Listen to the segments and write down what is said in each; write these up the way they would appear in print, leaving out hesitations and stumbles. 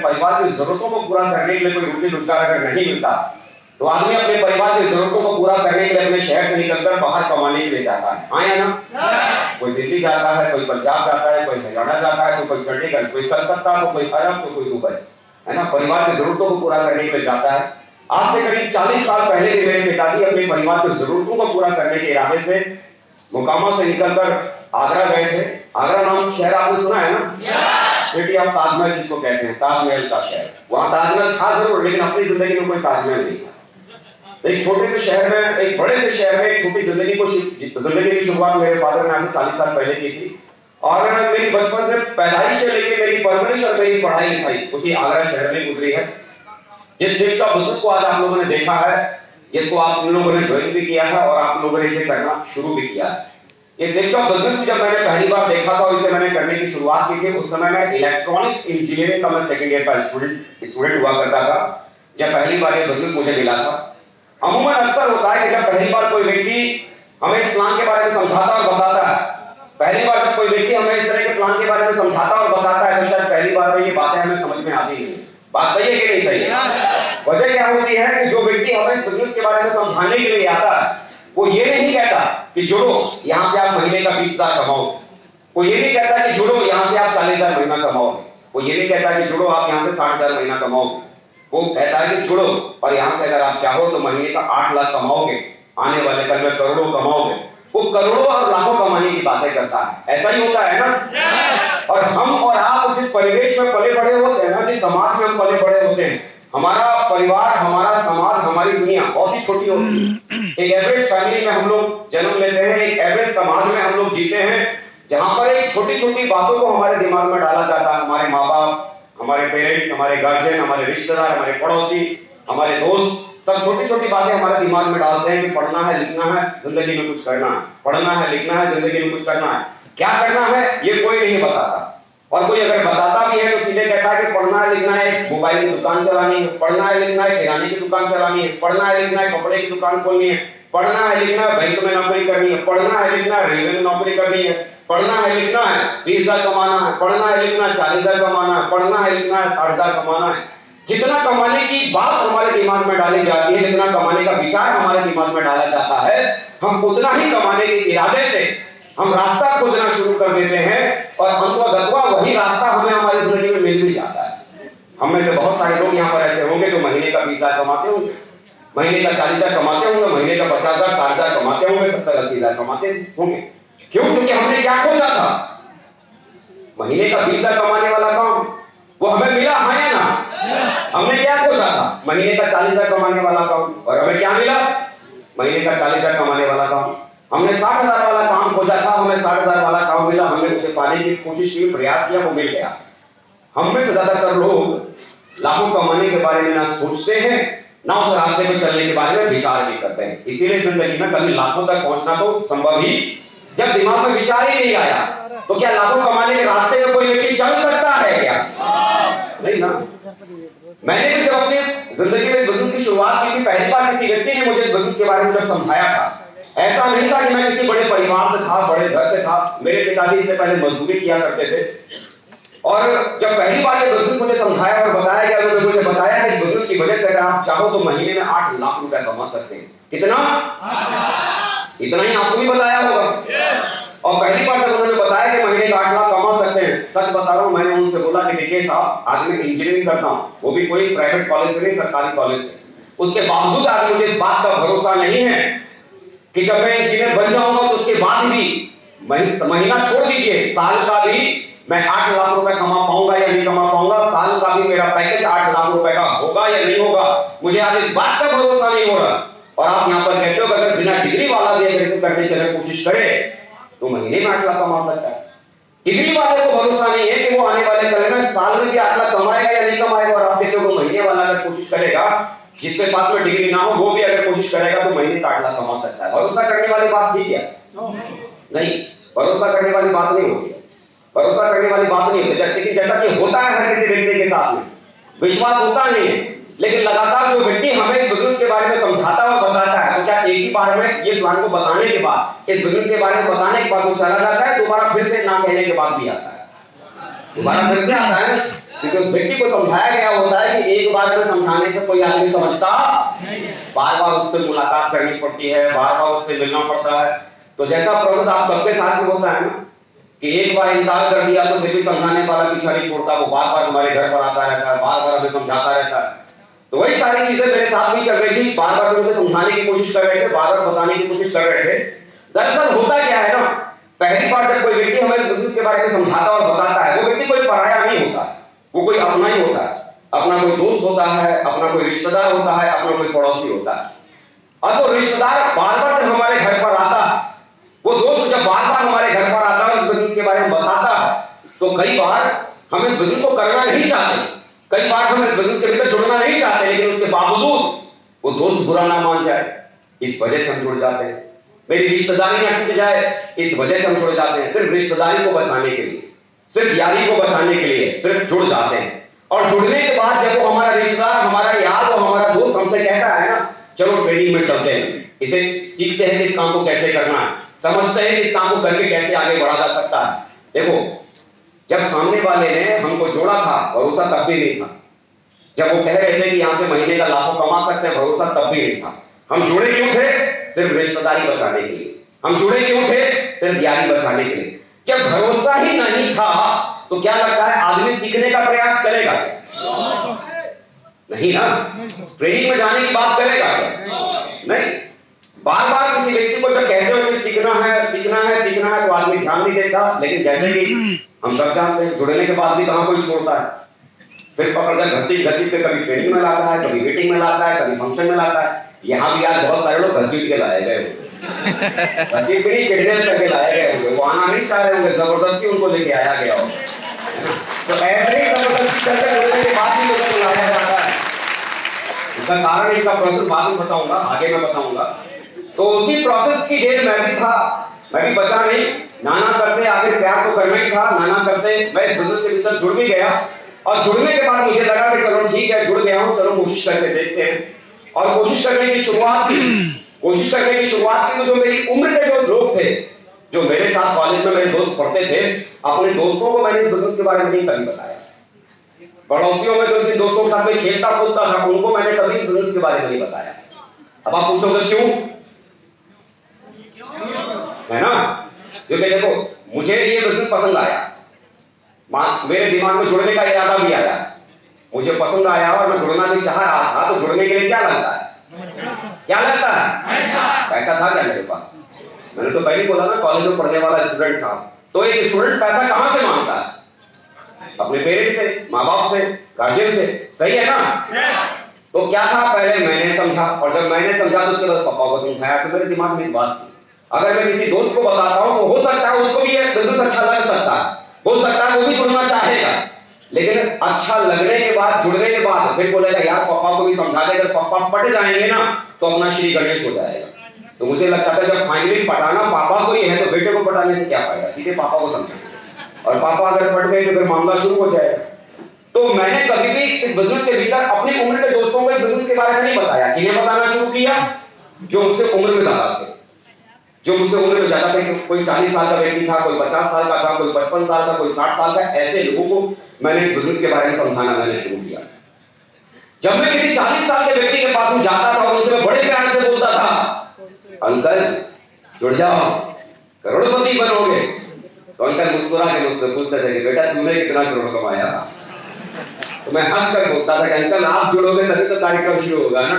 परिवार की जरूरतों को पूरा करने के लिए कोई रोजी रोजगार अगर नहीं मिलता तो आदमी अपने परिवार की जरूरतों को पूरा करने के लिए अपने शहर से निकलकर बाहर कमाने के लिए जाता है। हाँ या ना? कोई दिल्ली जाता है, कोई पंजाब जाता है, कोई हरियाणा जाता है, तो कोई चंडीगढ़, कोई कलकत्ता, तो कोई अरब, तो कोई दुबई, है ना, परिवार की जरूरतों को पूरा करने के लिए जाता है। आज से करीब 40 साल पहले भी मेरे पिताजी अपने परिवार की जरूरतों को पूरा करने के इरादे से मोकामा से निकलकर आगरा गए थे। आगरा नाम शहर आपने सुना है ना? सिटी ऑफ ताजमहल जिसको कहते हैं, ताजमहल का शहर। वहां ताजमहल था जरूर, लेकिन अपनी जिंदगी में कोई ताजमहल नहीं था। एक छोटे से शहर में, एक बड़े से शहर में एक छोटी जिंदगी की शुरुआत मेरे फादर ने आज से 40 साल पहले की थी। और मेरी बचपन से पैदाइश से लेकर मेरी परवरिश और मेरी पढ़ाई लिखाई उसी आगरा शहर में गुजरी है। जिस शिक्षा बिजनेस को आज आप लोगों ने देखा है, जिसको आप लोगों ने ज्वाइन भी किया है और आप लोगों ने इसे करना शुरू भी किया है, ये शिक्षा बिजनेस जब मैंने पहली बार देखा था और इसे मैंने करने की शुरुआत की थी, उस समय मैं इलेक्ट्रॉनिक्स इंजीनियरिंग का मैं सेकंड ईयर का स्टूडेंट हुआ करता था जब पहली बार ये बिजनेस मुझे मिला था। अमूमन अक्सर होता है कि जब पहली बार कोई व्यक्ति हमें इस प्लान के बारे में समझाता और बताता है, पहली बार जब कोई व्यक्ति हमें इस तरह के प्लान के बारे में समझाता और बताता है, तो शायद पहली बार में ये बातें हमें समझ में आती नहीं। बात सही है कि नहीं सही है? वजह क्या होती है कि जो व्यक्ति हमें इस बिजनेस के बारे में समझाने के लिए आता है, वो ये नहीं कहता कि जुड़ो यहां से आप महीने का 20,000 कमाओगे, वो ये नहीं कहता कि जुड़ो यहां से आप 40,000 महीना कमाओगे, वो ये नहीं कहता कि जुड़ो आप यहां से 60,000 महीना कमाओगे। वो कहता है कि जुड़ो और यहां से अगर आप चाहो तो महीने का 8 लाख कमाओगे, आने वाले कल में करोड़ों कमाओगे। वो करोड़ों और लाखों कमाने की बातें करता है। ऐसा ही होता है ना? और हम और आप जिस परिवेश में पले बड़े होते हैं ना, जिस समाज में हम पले बड़े होते हैं, हमारा परिवार, हमारा समाज, हमारी दुनिया बहुत ही छोटी होती है। एक एवरेज फैमिली में हम लोग जन्म लेते हैं, एक एवरेज समाज में हम लोग जीते हैं, जहां पर एक छोटी छोटी बातों को हमारे दिमाग में डाला जाता है। हमारे माँ बाप, हमारे पेरेंट्स, हमारे गार्जियन, हमारे रिश्तेदार, हमारे पड़ोसी, हमारे दोस्त, सब छोटी छोटी बातें हमारे दिमाग में डालते हैं कि पढ़ना है, लिखना है, जिंदगी में कुछ करना है, पढ़ना है, लिखना है, जिंदगी में कुछ करना है। क्या करना है ये कोई नहीं बताता, और कोई अगर बताता भी है तो सीधे कहता है कि पढ़ना है, लिखना है, मोबाइल की दुकान चलानी है, पढ़ना है, लिखना है, किराने की दुकान चलानी है, पढ़ना है, लिखना है, कपड़े की दुकान खोलनी है, पढ़ना है, लिखना है, बैंक में नौकरी करनी है, पढ़ना है, लिखना है, रेलवे में नौकरी करनी है, पढ़ना है, लिखना है, 20,000 कमाना है, पढ़ना है, लिखना है, 40,000 कमाना है, पढ़ना है, लिखना है, 60,000 कमाना है। जितना कमाने की बात हमारे दिमाग में डाली जाती है, जितना कमाने का विचार हमारे दिमाग में डाला जाता है, हम उतना ही कमाने के इरादे से हम रास्ता खोजना शुरू कर देते हैं, और अंततः वही रास्ता हमें हमारी जिंदगी में मिल भी जाता है। हम में से बहुत सारे लोग यहाँ पर ऐसे होंगे जो महीने का 20,000 कमाते होंगे, महीने का 40,000 कमाते होंगे, महीने का 50,000, 60,000 कमाते होंगे, 70-80,000 कमाते होंगे। क्यों? क्योंकि हमने क्या खोजा था? महीने का 20,000 कमाने वाला काम, वो हमें मिला, हाँ या ना? हमने क्या खोजा था? महीने का 40,000 कमाने वाला काम, और हमें क्या मिला? महीने का 40,000 कमाने वाला काम। हमने 60,000 वाला काम खोजा था, हमें 60,000 वाला काम मिला, हमने उसे पाने की कोशिश की, प्रयास किया, वो मिल गया। हम में से ज्यादातर लोग लाखों कमाने के बारे में ना सोचते हैं, ना उस रास्ते पर चलने के बारे में विचार भी करते हैं। इसीलिए जिंदगी में कभी लाखों तक पहुंचना तो संभव ही, जब दिमाग में विचार ही नहीं आया, तो क्या लाखों कमाने के रास्ते में कोई व्यक्ति चल सकता है क्या? नहीं ना। मैंने भी जब अपनी जिंदगी में बिजनेस की शुरुआत की थी, पहली बार किसी व्यक्ति ने मुझे बिजनेस के बारे में जब समझाया था, ऐसा नहीं था कि मैं किसी बड़े परिवार से था, बड़े घर से था। मेरे पिताजी इससे पहले मजदूरी किया करते थे, और जब पहली बार ये बिजनेस मुझे समझाया और बताया गया, उन्होंने मुझे बताया कि इस बिजनेस की वजह से अगर आप चाहो तो महीने में 8 लाख रुपए कमा सकते हैं। कितना? इतना ही आपको भी बताया होगा। और पहली बार जब उन्होंने बताया कि महीने का 8 लाख कमा सकते हैं, सच बता रहा हूं, मैंने उनसे बोला कि देखिए साहब, आज मैं इंजीनियरिंग करता हूं, वो भी कोई प्राइवेट कॉलेज से नहीं, सरकारी कॉलेज से। उसके बावजूद आज मुझे इस बात का भरोसा नहीं है कि जब मैं इंजीनियर बन जाऊंगा तो उसके बाद भी महीना छोड़ दीजिए, साल का भी मैं 8 लाख रुपए कमा पाऊंगा या नहीं कमा पाऊंगा, साल का भी मेरा पैकेज 8 लाख रुपए का होगा या नहीं होगा, मुझे आज इस बात का भरोसा नहीं हो रहा। और आप यहाँ पर कहते हो कि अगर बिना डिग्री वाला भी अगर इसे करने की कोशिश करे तो महीने में 8 लाख कमा सकता है। डिग्री वाले को भरोसा नहीं है कि वो आने वाले कल में साल में भी 8 लाख कमाएगा या नहीं कमाएगा, और आप कहते हो महीने वाला अगर कोशिश करेगा, जिसके पास में डिग्री ना हो वो भी अगर कोशिश करेगा तो महीने का 8 लाख कमा सकता है। भरोसा करने वाली बात ठीक है? नहीं, भरोसा करने वाली बात नहीं होती, भरोसा करने वाली बात नहीं होती। लेकिन जैसा कि होता है हर किसी व्यक्ति के साथ में, विश्वास होता नहीं है, लेकिन लगातार जो व्यक्ति हमें इस बिजनेस के बारे में समझाता और बताता है, तो क्या एक ही बार में ये प्लान को बताने के बाद, इस बिजनेस के बारे में बताने के बाद वो चला जाता है, दोबारा फिर से ना कहने के बाद भी आता है, दोबारा फिर से आता है। क्योंकि उस व्यक्ति को समझाया गया होता है कि एक बार में समझाने से कोई आदमी समझता बार बार उससे मुलाकात करनी पड़ती है, बार बार उससे मिलना पड़ता है। तो जैसा प्रोसेस आप सबके साथ में होता है ना कि एक बार इंकार कर दिया तो फिर भी समझाने वाला पीछा नहीं छोड़ता, वो बार बार हमारे घर पर आता रहता है, बार बार हमें समझाता रहता है। तो वही सारी चीजें मेरे साथ भी चल रही थी, बार बार मुझे समझाने की कोशिश कर रहे थे, बार बार बताने की कोशिश कर रहे थे। दरअसल होता क्या है ना, पहली बार जब कोई व्यक्ति हमें बिजनेस के बारे में समझाता और बताता है, वो व्यक्ति कोई पराया नहीं होता, वो कोई अपना ही होता है, अपना कोई दोस्त होता है, अपना कोई रिश्तेदार होता है, अपना कोई पड़ोसी होता है। और वो रिश्तेदार बार बार जब हमारे घर पर आता है, वो दोस्त जब बार बार हमारे घर पर आता है, इस बिजनेस के बारे में बताता है, तो कई बार हम इस बिजनेस को करना नहीं चाहते, कई बार हम इस बिजनेस के भीतर जुड़ना नहीं चाहते, लेकिन उसके बावजूद वो दोस्त बुरा ना मान जाए, इस वजह से हम जुड़ जाते हैं। मेरी रिश्तेदारी ना टूट जाए, इस वजह से हम जुड़ जाते हैं। सिर्फ रिश्तेदारी को बचाने के लिए, सिर्फ यारी को बचाने के लिए सिर्फ जुड़ जाते हैं। और जुड़ने के बाद जब वो हमारा रिश्तेदार, हमारा यार, वो हमारा दोस्त हमसे कहता है ना, चलो ट्रेनिंग में चलते हैं, इसे सीखते हैं कि इस काम को कैसे करना है, समझते हैं कि इस काम को करके कैसे आगे बढ़ा जा सकता है। देखो, जब सामने वाले ने हमको जोड़ा था, भरोसा तब भी नहीं था। जब वो कह रहे थे कि यहां से महीने का लाखों कमा सकते हैं, भरोसा तब भी नहीं था। हम जुड़े क्यों थे? सिर्फ रिश्तेदारी बचाने के लिए। हम जुड़े क्यों थे? सिर्फ यारी बचाने के लिए। जब भरोसा ही नहीं था तो क्या लगता है आदमी सीखने का प्रयास करेगा? नहीं ना। ट्रेनिंग में जाने की बात करेगा क्या? नहीं। बार बार किसी व्यक्ति को जब कहते हो कि सीखना है, सीखना है, सीखना है, तो आदमी ध्यान नहीं देता। लेकिन जैसे कि हम सब जानते हैं, जुड़ने के बाद भी कहां कोई छोड़ता है, फिर पकड़कर घसीट घसीट के कभी ट्रेनिंग में लाता है, कभी मीटिंग में लाता है, कभी फंक्शन में लाता है। यहां भी आज बहुत सारे लोग घसीट के लाए गए, घसीट नहीं किडनैप करके लाए गए होंगे, वो आना नहीं चाह रहे होंगे, जबरदस्ती उनको लेके आया गया हो। तो ऐसे ही जबरदस्ती करके जुड़ने के बाद ही लोगों को लाया जाता है। इसका कारण, इसका प्रोसेस बाद में बताऊंगा, आगे मैं बताऊंगा। तो उसी प्रोसेस की डेट मैं भी था, मैं भी बचा नहीं। नाना करते आखिर प्यार तो करना ही था, नाना करते मैं इस बिजनेस के भीतर जुड़ भी गया। और जुड़ने के बाद मुझे लगा कि चलो ठीक है, जुड़ गया हूं, चलो कोशिश करके देखते हैं। और कोशिश करने की शुरुआत की, कोशिश करने की शुरुआत की तो जो मेरी उम्र के जो लोग थे, जो मेरे साथ कॉलेज में मेरे दोस्त पढ़ते थे, अपने दोस्तों को मैंने इस बिजनेस के बारे में नहीं कभी बताया। पड़ोसियों में जो जिन दोस्तों के साथ में खेलता कूदता था, उनको मैंने कभी इस बिजनेस के बारे में नहीं बताया। अब आप पूछोगे क्यों? है ना? क्योंकि देखो, मुझे ये बिजनेस पसंद आया, मेरे दिमाग में जुड़ने का इरादा भी आया, मुझे पसंद आया और मैं जुड़ना भी चाह रहा था। तो जुड़ने के लिए क्या लगता है? क्या लगता है? पैसा था क्या मेरे पास? मैंने तो पहले बोला ना, कॉलेज में पढ़ने वाला स्टूडेंट था। तो एक स्टूडेंट पैसा कहां से मांगता है? अपने पेरेंट्स से, माँ बाप से, गार्जियन से। सही है ना? तो क्या था, पहले मैंने समझा, और जब मैंने समझा तो उसके बाद पापा को समझाया। तो मेरे दिमाग में एक बात थी, अगर मैं किसी दोस्त को बताता हूं तो हो सकता है उसको भी ये बिजनेस अच्छा लग सकता है, हो सकता है वो भी जुड़ना चाहेगा। लेकिन अच्छा लगने के बाद, जुड़ने के बाद फिर बोलेगा यार पापा को भी समझा दे, अगर पापा पट जाएंगे ना तो अपना श्री गणेश हो जाएगा। तो मुझे लगता था जब फाइनली पटाना पापा को ही है तो बेटे को पटाने से क्या फायदा, सीधे पापा को समझाएंगे, और पापा अगर पट गए तो फिर मामला शुरू हो जाएगा। तो मैंने कभी भी इस बिजनेस के भीतर अपनी उम्र के दोस्तों को इस बिजनेस के बारे में नहीं बताया। किन्हें बताना शुरू किया? जो मुझसे उम्र में ज्यादा थे, जो मुझसे उम्र में ज्यादा थे। कोई 40 साल का व्यक्ति था, कोई 50 साल का था, कोई 55 साल का, कोई 60 साल का। ऐसे लोगों को मैंने इस बिजनेस के बारे में समझाना मैंने शुरू किया। जब मैं किसी 40 साल के व्यक्ति के पास में जाता था और उनसे मैं बड़े प्यार से बोलता था, अंकल जुड़ जाओ, करोड़पति बनोगे, तो अंकल मुस्कुरा के मुझसे पूछते थे कि बेटा तुमने कितना करोड़ कमाया? तो मैं हंस कर बोलता था कि अंकल आप जुड़ोगे तभी तो कार्यक्रम शुरू होगा ना।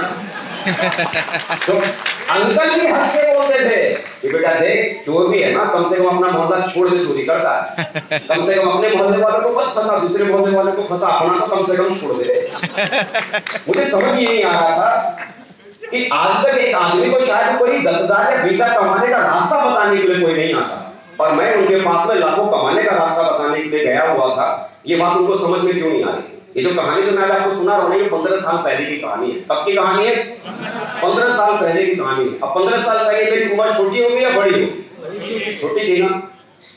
तो अंकल भी हंस के बोलते थे कि बेटा देख, चोर भी है ना, कम से कम अपना मोहल्ला छोड़ के चोरी करता है, कम से कम अपने मोहल्ले वालों को मत फंसा, दूसरे मोहल्ले वालों को फंसा, अपना तो कम से कम छोड़ दे। मुझे समझ ही नहीं आ रहा था कि आज तक एक आदमी को शायद कोई 10,000 या 20,000 कमाने का रास्ता बताने के लिए कोई नहीं आता, और मैं उनके पास में लाखों कमाने का रास्ता बताने के लिए गया हुआ था। ये बात उनको समझ में क्यों नहीं आ रही? ये जो कहानी जो मैं आपको सुना रहा हूं, ये 15 साल पहले की कहानी है। कब की कहानी है? 15 साल पहले की कहानी है। अब 15 साल पहले मेरी उम्र छोटी होगी या बड़ी होगी? छोटी थी ना।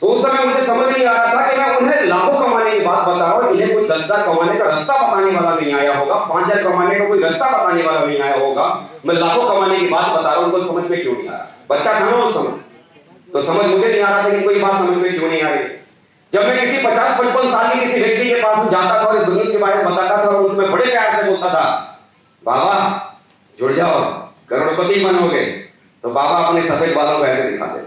तो उस समय मुझे समझ नहीं आ रहा था कि मैं उन्हें लाखों कमाने की बात बता रहा हूं, इन्हें कोई 10,000 कमाने का रास्ता बताने वाला नहीं आया होगा, 5,000 कमाने का कोई रास्ता बताने वाला नहीं आया होगा। मैं लाखों कमाने की बात बता रहा हूं, उनको समझ में क्यों नहीं आ रहा? बच्चा था ना उस समय, तो समझ मुझे नहीं आ रहा था कि कोई बात समझ में क्यों नहीं आ रही। जब मैं किसी 50-55 साल के किसी व्यक्ति के पास जाता था और इस बिजनेस के बारे में बताता था और उसमें बड़े प्यार से बोलता था, बाबा जुड़ जाओ करोड़पति बनोगे, तो बाबा अपने सफेद बालों को ऐसे दिखाते थे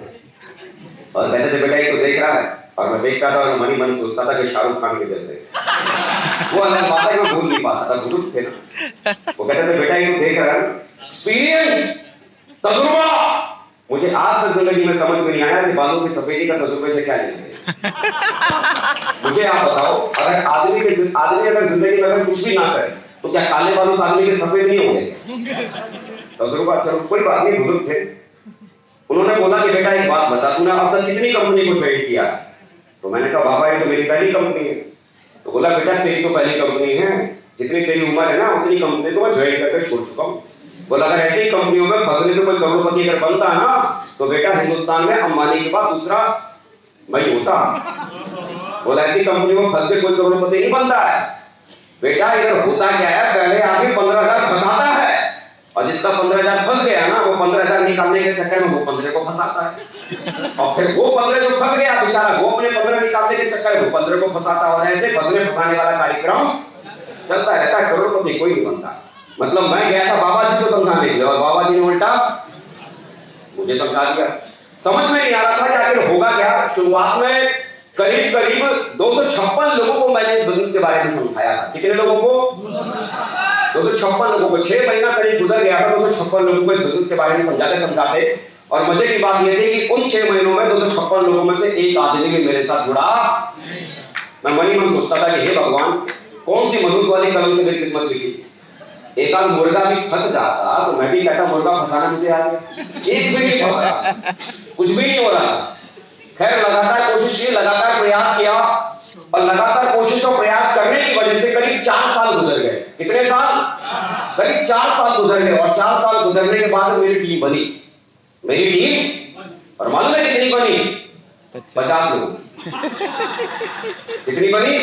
और कहते थे बेटा ये तो देख रहा है। और मैं देखता था और मन मन सोचता था कि शाहरुख खान के जैसे। वो अलग बात है, मैं भूल नहीं पाता था, बुजुर्ग थे ना। वो कहते थे बेटा ये तो देख रहा है, एक्सपीरियंस, तजुर्बा। मुझे आज तक जिंदगी में समझ में नहीं आया कि बालों की सफेदी का तजुर्बे से क्या लेना है। मुझे आप बताओ, अगर आदमी अगर जिंदगी में अगर कुछ भी ना करे तो क्या काले बालों से आदमी के सफेद नहीं होंगे? तजुर्बा, चलो कोई बात नहीं, बुजुर्ग थे। उन्होंने बोला कि बेटा एक बात बता, तूने अब तक कितनी कंपनी को ज्वाइन किया? तो मैंने कहा बाबा ये तो मेरी पहली कंपनी है। तो बोला बेटा तेरी तो पहली कंपनी है, जितनी तेरी उम्र है ना उतनी कंपनी को मैं ज्वाइन करके छोड़ चुका हूँ। बोला अगर ऐसी कंपनियों में फंसने से कोई करोड़पति अगर बनता है ना तो बेटा हिंदुस्तान में अंबानी के बाद दूसरा मैं होता। बोला ऐसी कंपनियों में फंस के कोई करोड़पति नहीं बनता है बेटा। इधर होता क्या है, पहले आदमी 15,000 फंसाता है और जिसका 15,000 फंस गया ना वो 15,000 निकालने के चक्कर में वो 15 को फंसाता है और फिर वो 15 जो फंस गया बेचारा वो अपने 15 निकालने के चक्कर में वो 15 को फंसाता और ऐसे फंसने फंसाने वाला कार्यक्रम चलता रहता है। करोड़पति कोई नहीं बनता। मतलब मैं गया था बाबा जी को समझाने के लिए और बाबा जी ने उल्टा मुझे समझा दिया। समझ में नहीं आ रहा था कि आखिर होगा क्या। शुरुआत में करीब 256 लोगों को मैंने इस बिजनेस के बारे में समझाया था। कितने लोगों को? 256 लोगों को। 6 महीना करीब गुजर गया था 256 लोगों को इस बिजनेस के बारे में समझाते। और मजे की बात यह थी कि उन 6 महीनों में 256 लोगों में से एक आदमी भी मेरे साथ जुड़ा। मैं मन ही मन सोचता था कि हे भगवान, कौन सी मनुष्य वाली कलम से मेरी किस्मत लिखी। एक आध मुर्गा भी फंस जाता तो मैं भी कहता मुर्गा फंसाना मुझे आ गया। एक भी नहीं फंसा, कुछ भी नहीं हो रहा। खैर लगातार कोशिश की, लगातार प्रयास किया और लगातार कोशिश और प्रयास करने की वजह से करीब 4 साल गुजर गए। कितने साल? करीब 4 साल गुजर गए और 4 साल गुजरने के बाद मेरी टीम बनी। मेरी टीम और मालूम है कितनी बनी? 50 लोग। कितनी बनी?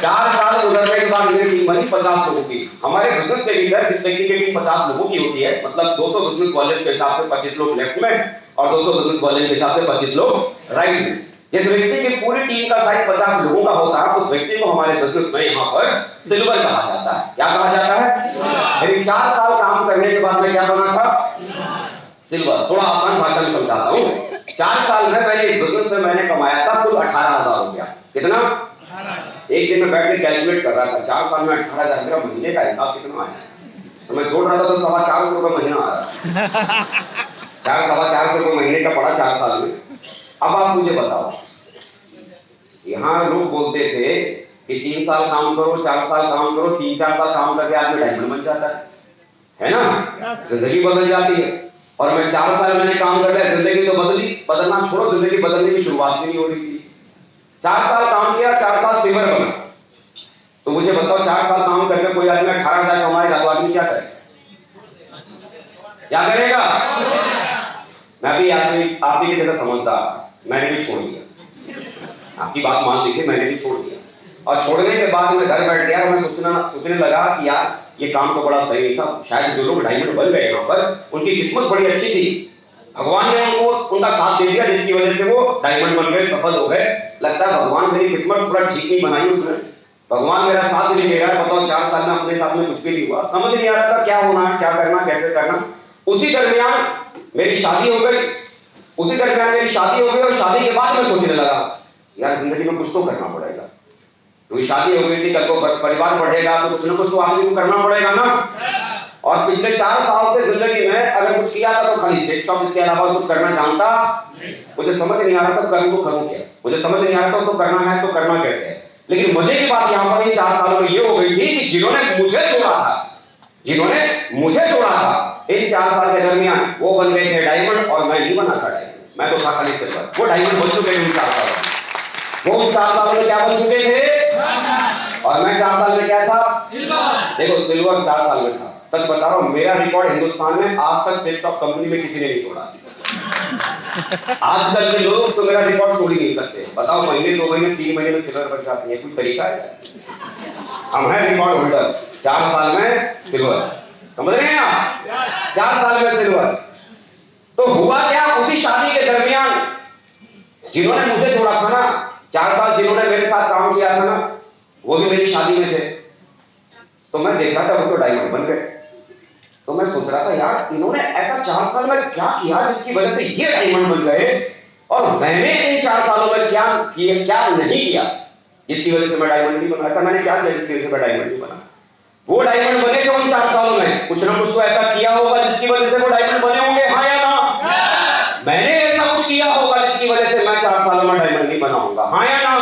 4 साल गुजरने के बाद मेरी टीम बनी 50 लोगों की। हमारे बिजनेस के लीडर जिस व्यक्ति की टीम 50 लोगों की होती है, मतलब 200 बिजनेस वॉल्यूम के हिसाब से 25 लोग लेफ्ट में और 200 बिजनेस वॉल्यूम के हिसाब से 25 लोग राइट में। जिस व्यक्ति की पूरी टीम का साइज 50 लोगों का होता है उस व्यक्ति को हमारे बिजनेस में यहाँ पर सिल्वर कहा जाता है। क्या कहा जाता है? मेरी 4 साल काम करने के बाद मैं क्या बना था? सिल्वर। थोड़ा आसान भाषा में समझाता हूँ। 4 साल में मैंने इस बिजनेस में मैंने कमाया था कुल 18,000 रुपया। कितना? एक दिन में बैठ के कैलकुलेट कर रहा था 4 साल में 18,000 मेरा महीने का हिसाब कितना आया। तो मैं जोड़ रहा था तो 450 रुपये महीना आ रहा। 450 रुपये महीने का पड़ा 4 साल में। अब आप मुझे बताओ, यहाँ लोग बोलते थे कि 3 साल काम करो, 4 साल काम करो, 3-4 साल काम करके आदमी डायमंड बन जाता है ना? जिंदगी बदल जाती है। और मैं 4 साल मैंने काम कर लिया, जिंदगी तो बदली, बदलना छोड़ो, जिंदगी बदलने की शुरुआत भी नहीं हो रही थी। 4 साल काम किया, 4 साल सिल्वर बना। तो मुझे बताओ 4 साल काम करके कोई आदमी 18,000 कमाएगा तो आदमी क्या करेगा? क्या करेगा? मैं भी आदमी आप ही के जैसा समझदार, मैंने भी छोड़ दिया। आपकी बात मान ली थी, मैंने भी छोड़ दिया। और छोड़ने के बाद मैं घर बैठ गया और मैं सोचने लगा कि यार ये काम तो बड़ा सही था। शायद जो लोग डायमंड बन गए यहाँ पर उनकी किस्मत बड़ी अच्छी थी, भगवान ने उनको उनका साथ दे दिया जिसकी वजह से वो डायमंड बन गए, सफल हो गए। लगता है भगवान मेरी किस्मत थोड़ा ठीक नहीं बनाई उसने, भगवान मेरा साथ नहीं दे रहा। बताओ 4 साल में अपने साथ में कुछ भी नहीं हुआ, समझ नहीं आ रहा था क्या होना है, क्या करना, कैसे करना। उसी दरमियान मेरी शादी हो गई। और शादी के बाद मैं सोचने लगा यार जिंदगी में कुछ तो करना पड़ेगा। क्योंकि शादी हो गई थी, कल को परिवार बढ़ेगा तो कुछ ना कुछ तो आदमी को करना पड़ेगा ना। और पिछले 4 साल से जिंदगी में अगर कुछ किया था तो खाली सेक्स शॉप, इसके अलावा कुछ करना जानता मुझे समझ नहीं आ रहा था करूँ तो करूँ क्या। मुझे समझ नहीं आ रहा था तो करना है तो करना कैसे है। लेकिन मजे की बात यहाँ पर 4 सालों में ये हो गई थी कि जिन्होंने मुझे जोड़ा था इन 4 साल के दरमियान वो बन गए थे डायमंड और मैं नहीं बना था डायमंड, मैं तो था खाली सिल्वर। वो डायमंड बन चुके थे 4 साल में। वो 4 साल में क्या बन चुके थे और मैं 4 साल में क्या था? सिल्वर। देखो सिल्वर 4 साल में था। सच बता रहा हूं मेरा रिकॉर्ड हिंदुस्तान में आज तक सेक्स शॉप कंपनी में किसी ने नहीं तोड़ा। आजकल के लोग तो मेरा रिकॉर्ड तोड़ ही नहीं सकते। बताओ महीने 2 महीने 3 महीने में सिल्वर बन जाती है, कोई तरीका है? हम हैं रिकॉर्ड होल्डर 4 साल में सिल्वर। समझ रहे हैं आप? 4 साल में सिल्वर। तो हुआ क्या, उसी शादी के दरमियान जिन्होंने मुझे जोड़ा था ना 4 साल जिन्होंने मेरे साथ काम किया था ना, वो भी मेरी शादी में थे, तो मैं देख रहा था वो तो डायमंड बन गए। तो मैं सोच रहा था यार इन्होंने ऐसा 4 साल में क्या किया जिसकी वजह से ये डायमंड बन गए, और मैंने इन 4 सालों में क्या किया, क्या नहीं किया जिसकी वजह से मैं डायमंड नहीं बना। ऐसा मैंने क्या किया जिसकी वजह से मैं डायमंड नहीं बना? वो डायमंड बने जो उन 4 सालों में कुछ ना कुछ तो ऐसा किया होगा जिसकी वजह से वो डायमंड बने होंगे, हाँ या ना? मैंने ऐसा कुछ किया होगा जिसकी वजह से मैं 4 सालों में डायमंड नहीं बना होगा, हाँ या ना?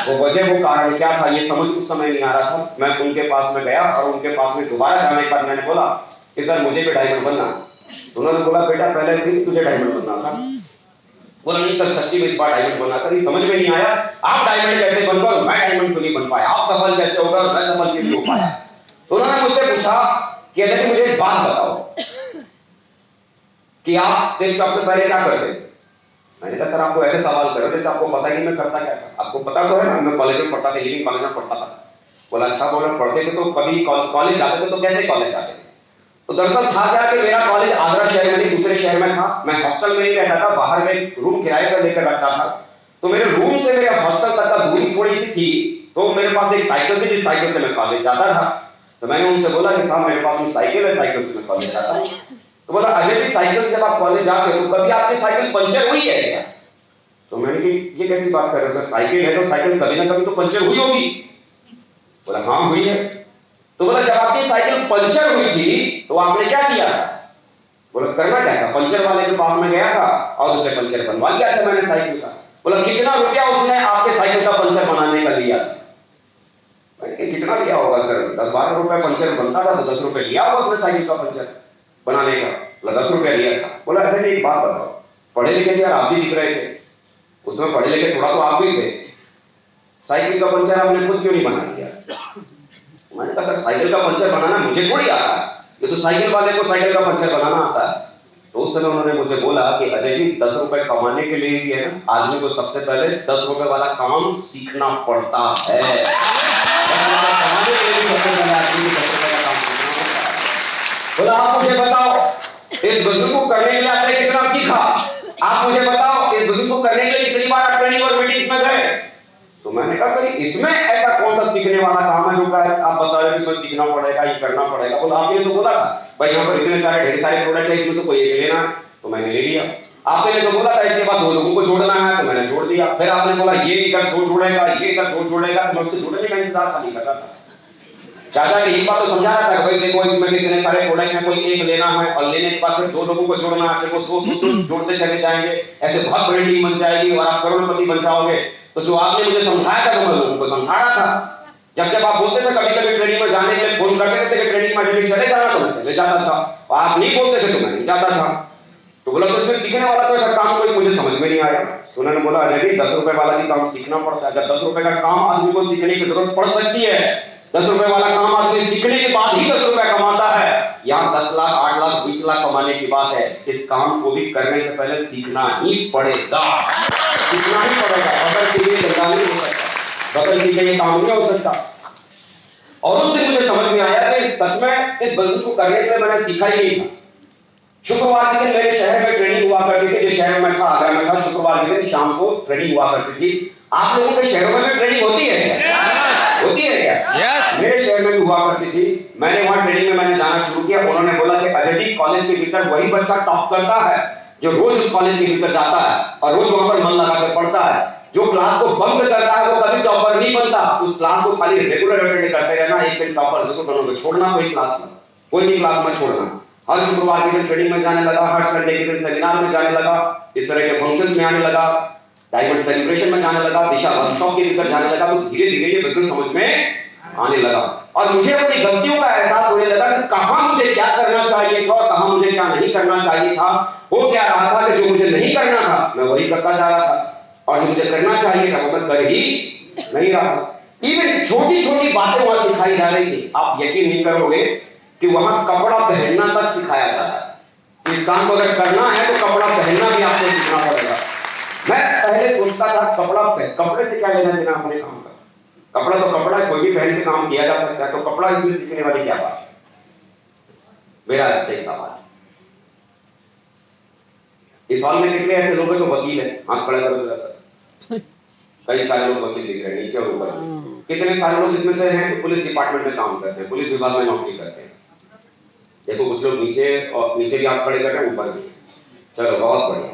वो वजह, वो कारण क्या था ये समझ उस समय नहीं आ रहा था। मैं उनके पास में गया और उनके पास में दोबारा जाने के बाद मैंने बोला कि सर मुझे भी डायमंड बनना। उन्होंने बोला बेटा पहले भी तुझे डायमंड बनना था। बोला नहीं सर सच्ची में इस बार डायमंड बनना। सर ये समझ में नहीं आया, आप डायमंड कैसे बन गए और मैं डायमंड क्यों नहीं बन पाया? आप सफल कैसे हो गए और मैं सफल क्यों नहीं हो पाया? तो उन्होंने मुझसे पूछा कि अगर मुझे एक बात बताओ कि आप सिर्फ सबसे पहले क्या करते थे? मैंने कहा सर आपको ऐसे सवाल करो जैसे आपको पता ही मैं करता क्या था। आपको पता तो है ना मैं कॉलेज में पढ़ता था, इंजीनियरिंग कॉलेज में पढ़ता था। बोला अच्छा, बोला पढ़ते थे तो कभी कॉलेज जाते थे तो कैसे कॉलेज जाते थे? तो दरअसल था क्या कि मेरा कॉलेज आगरा शहर में नहीं दूसरे शहर में था। मैं हॉस्टल में नहीं रहता था, बाहर में रूम किराए पर लेकर रखता था। तो मेरे रूम से मेरे हॉस्टल तक का दूरी थोड़ी सी थी, तो मेरे पास एक साइकिल थी जिस साइकिल से मैं कॉलेज जाता था। तो मैंने उनसे बोला कि साहब मेरे पास में साइकिल है, साइकिल से मैं कॉलेज जाता हूँ। तो बोला अजय भी साइकिल से आप कॉलेज जाते हो, कभी आपकी साइकिल पंचर हुई है क्या? तो मैंने कि ये कैसी बात कर रहे हो सर, साइकिल है तो साइकिल कभी ना कभी तो पंचर हुई होगी। बोला हाँ हुई है। तो बोला जब आपकी साइकिल पंचर हुई थी तो आपने क्या किया था? बोला करना क्या था, पंचर वाले के पास में गया था और उसे पंचर बनवा लिया था मैंने साइकिल का। बोला कितना रुपया उसने आपके साइकिल का पंचर बनाने का लिया? मैंने कितना लिया होगा सर, 10-12 रुपए पंचर बनता था तो 10 रुपए लिया होगा उसने साइकिल का पंचर बनाने का। बोला 10 रुपया लिया था। बोला अच्छा जी एक बात बताओ, पढ़े लिखे यार आप भी दिख रहे थे, उसमें पढ़े लिखे थोड़ा तो आप भी थे, साइकिल का पंचर आपने खुद क्यों नहीं बना दिया? मैंने कहा सर साइकिल का पंचर बनाना मुझे थोड़ी आता है, ये तो साइकिल वाले को साइकिल का पंचर बनाना आता है। तो उस समय उन्होंने मुझे बोला कि अजय जी 10 रुपए कमाने के लिए भी है ना आदमी को सबसे पहले 10 रुपए वाला काम सीखना पड़ता है। 10 रुपए कमाने के लिए भी सबसे पहले आदमी को 10 रुपए का काम सीखना पड़ता है। बोला आप मुझे बताओ इस बिजनेस को करने के लिए आपने कितना सीखा? आप मुझे बताओ इस बिजनेस को करने के लिए कितनी बार आप ट्रेनिंग और मीटिंग्स में गए? तो मैंने कहा सर इसमें ऐसा कौन सा सीखने वाला काम है जो का आप बता रहे हैं इसमें सीखना पड़ेगा, ये करना पड़ेगा? बोला आपने तो बोला था भाई यहाँ पर इतने सारे ढेर सारे प्रोडक्ट है, इसमें से कोई एक लेना है, तो मैंने ले लिया। आपने तो बोला था इसके बाद 2 लोगों को जोड़ना है, तो मैंने जोड़ दिया। फिर आपने बोला ये इधर 2 जोड़ेगा, ये इधर 2 जोड़ेगा, तो मैं उससे जोड़ने का इंतजार खाली कर रहा था। चाचा की एक बात तो समझा रहा था भाई देखो इसमें से इतने सारे प्रोडक्ट हैं, कोई एक लेना है और लेने के बाद फिर 2 लोगों को जोड़ना है, फिर वो 2 जोड़ते चले जाएंगे, ऐसे बहुत बड़ी टीम बन जाएगी और आप करोड़पति बन जाओगे। तो जो आपने मुझे समझाया था तो मैं लोगों को समझा रहा था। जब जब आप बोलते थे कभी कभी ट्रेनिंग में जाने के लिए फोन करते थे कि ट्रेनिंग में जब चले जाना तो मैं चले जाता था, और आप नहीं बोलते थे तो मैं नहीं जाता था। तो बोला तो इसमें सीखने वाला तो ऐसा काम कोई मुझे समझ में नहीं आया। तो उन्होंने बोला अजय जी 10 रुपए वाला भी काम सीखना पड़ता है। अगर 10 रुपए का काम आदमी को सीखने की जरूरत पड़ सकती है, 10 रुपए वाला काम आदमी सीखने के बाद ही 10 रुपए कमाता है। यहाँ 10 लाख 8 लाख 20 लाख कमाने की बात है, इस काम को भी करने से पहले सीखना ही पड़ेगा, सीखना ही पड़ेगा। बगल के लिए धंधा नहीं हो सकता, बगल के लिए काम नहीं हो सकता। और उस दिन मुझे समझ में आया कि सच में इस बिजनेस को करने के लिए मैंने सीखा ही नहीं था। शुक्रवार के दिन मेरे शहर में ट्रेनिंग हुआ करती थी, जिस शहर में था आगरा में था, शुक्रवार के दिन शाम को ट्रेनिंग हुआ करती थी। आप लोगों के शहरों में भी ट्रेनिंग होती है क्या? होती है क्या? मेरे शहर में भी हुआ करती थी। मैंने वहां ट्रेनिंग में मैंने जाना शुरू किया। उन्होंने बोला कि अजय जी कॉलेज के भीतर वही बच्चा टॉप करता है जो रोज उस कॉलेज के भीतर जाता है और रोज वहां पर मन लगाकर पढ़ता है। जो क्लास को बंक करता है वो कभी टॉपर नहीं बनता। उस क्लास को खाली रेगुलर अटेंड करते रहना, एक दिन टॉपर जरूर बनोगे, छोड़ना कोई क्लास में, कोई भी क्लास में छोड़ना। हर शुक्रवार के दिन ट्रेनिंग में जाने लगा, हर संडे के दिन सेमिनार में जाने लगा, इस तरह के फंक्शंस में आने लगा, डायमंड सेलिब्रेशन में जाने लगा, दिशा वर्कशॉप के भीतर जाने लगा। तो धीरे धीरे ये बिजनेस समझ में आने लगा और मुझे अपनी गलतियों का एहसास होने लगा कि कहां मुझे क्या करना चाहिए था और कहां मुझे क्या नहीं करना चाहिए था। हो क्या रहा था कि जो मुझे नहीं करना था मैं वही करता जा रहा था और जो मुझे करना चाहिए था वो मैं कर ही नहीं रहा था। इवन छोटी छोटी बातें वहां सिखाई जा रही थी। आप यकीन नहीं करोगे कि वहां कपड़ा पहनना तक सिखाया जा रहा है। इस काम को अगर करना है तो कपड़ा पहनना भी आपको सीखना पड़ेगा। मैं पहले सोचता था कपड़े से क्या लेना देना अपने काम का, कपड़ा तो कपड़ा है, कोई भी पहन के काम किया जा सकता है, तो कपड़ा इसमें सीखने वाली क्या बात? मेरा अच्छा ही सवाल। इस हॉल में कितने ऐसे लोग हैं जो वकील हैं? हाथ खड़ा करो जरा सा। कई सारे लोग वकील दिख रहे हैं नीचे और ऊपर। कितने सारे लोग इसमें से हैं पुलिस डिपार्टमेंट में काम करते हैं, पुलिस विभाग में नौकरी करते हैं। देखो कुछ लोग नीचे, और नीचे भी आप खड़े कर रहे हैं, ऊपर भी। चलो बहुत बढ़िया।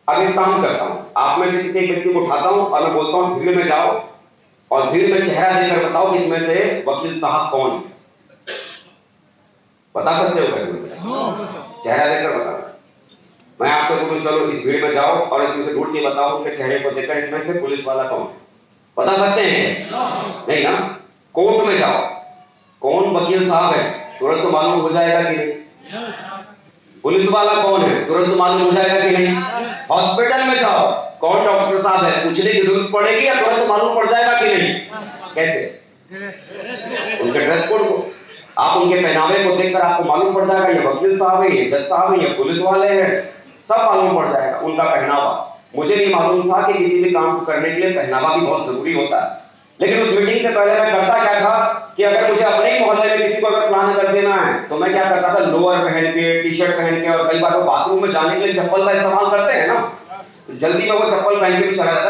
अब एक काम करता हूं, आप में से किसी एक व्यक्ति को उठाता हूं और मैं बोलता हूं भीड़ में जाओ और भीड़ में चेहरा देकर बताओ कि इसमें से वकील साहब कौन है। बता सकते हो क्या? चेहरा देकर बताओ। मैं आपसे बोलूं चलो इस भीड़ में जाओ और इसमें से ढूंढ के बताओ कि चेहरे को देखकर इसमें से पुलिस वाला कौन है। बता सकते हैं? नहीं ना। कोर्ट में जाओ, कौन वकील साहब है तुरंत तो मालूम हो जाएगा कि नहीं। पुलिस वाला कौन है तुरंत मालूम हो जाएगा कि नहीं। हॉस्पिटल में जाओ, कौन डॉक्टर साहब है पूछने की जरूरत पड़ेगी या तुरंत मालूम पड़ जाएगा कि नहीं। कैसे? उनके ड्रेस कोड को, आप उनके पहनावे को देखकर आपको मालूम पड़ जाएगा ये वकील साहब है, ये जज साहब है, ये पुलिस वाले हैं, सब मालूम पड़ जाएगा। उनका पहनावा, मुझे नहीं मालूम था कि किसी भी काम को करने के लिए पहनावा भी बहुत जरूरी होता है। लेकिन उस मीटिंग से पहले मैं करता क्या था कि अगर मुझे अपने ही मोहल्ले में किसी को अगर प्लान कर देना है तो मैं क्या करता था, लोअर पहन के, टी शर्ट पहन के, और कई बार वो बाथरूम में जाने के लिए चप्पल का इस्तेमाल करते हैं ना, तो जल्दी में वो चप्पल पहन के भी चला जाता।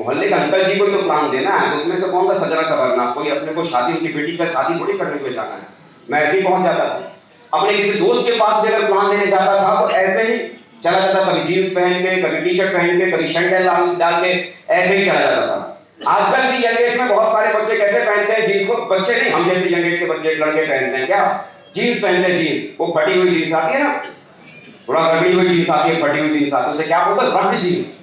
मोहल्ले का अंकल जी को तो प्लान देना है, तो उसमें से कौन सा सजना सवरना, कोई अपने को शादी, उनकी बेटी का शादी थोड़ी करने के लिए जाना है। मैं ऐसे ही पहुंच जाता था। अपने किसी दोस्त के पास भी अगर प्लान देने जाता था तो ऐसे ही चला जाता, कभी जीन्स पहन के, कभी टी शर्ट पहन के, कभी सैंडल डाल के ऐसे ही चला जाता था। आजकल भी यंग एज में बहुत सारे बच्चे कैसे पहनते हैं जीन्स को, बच्चे नहीं, हम जैसे यंग एज के बच्चे लड़के पहनते हैं क्या, जीन्स पहनते हैं। जीन्स वो फटी हुई जीन्स आती है ना, थोड़ा रगड़ी हुई जीन्स आती है, फटी हुई जीन्स आती है, उसे क्या बोलते हैं, रफ्ड जीन्स।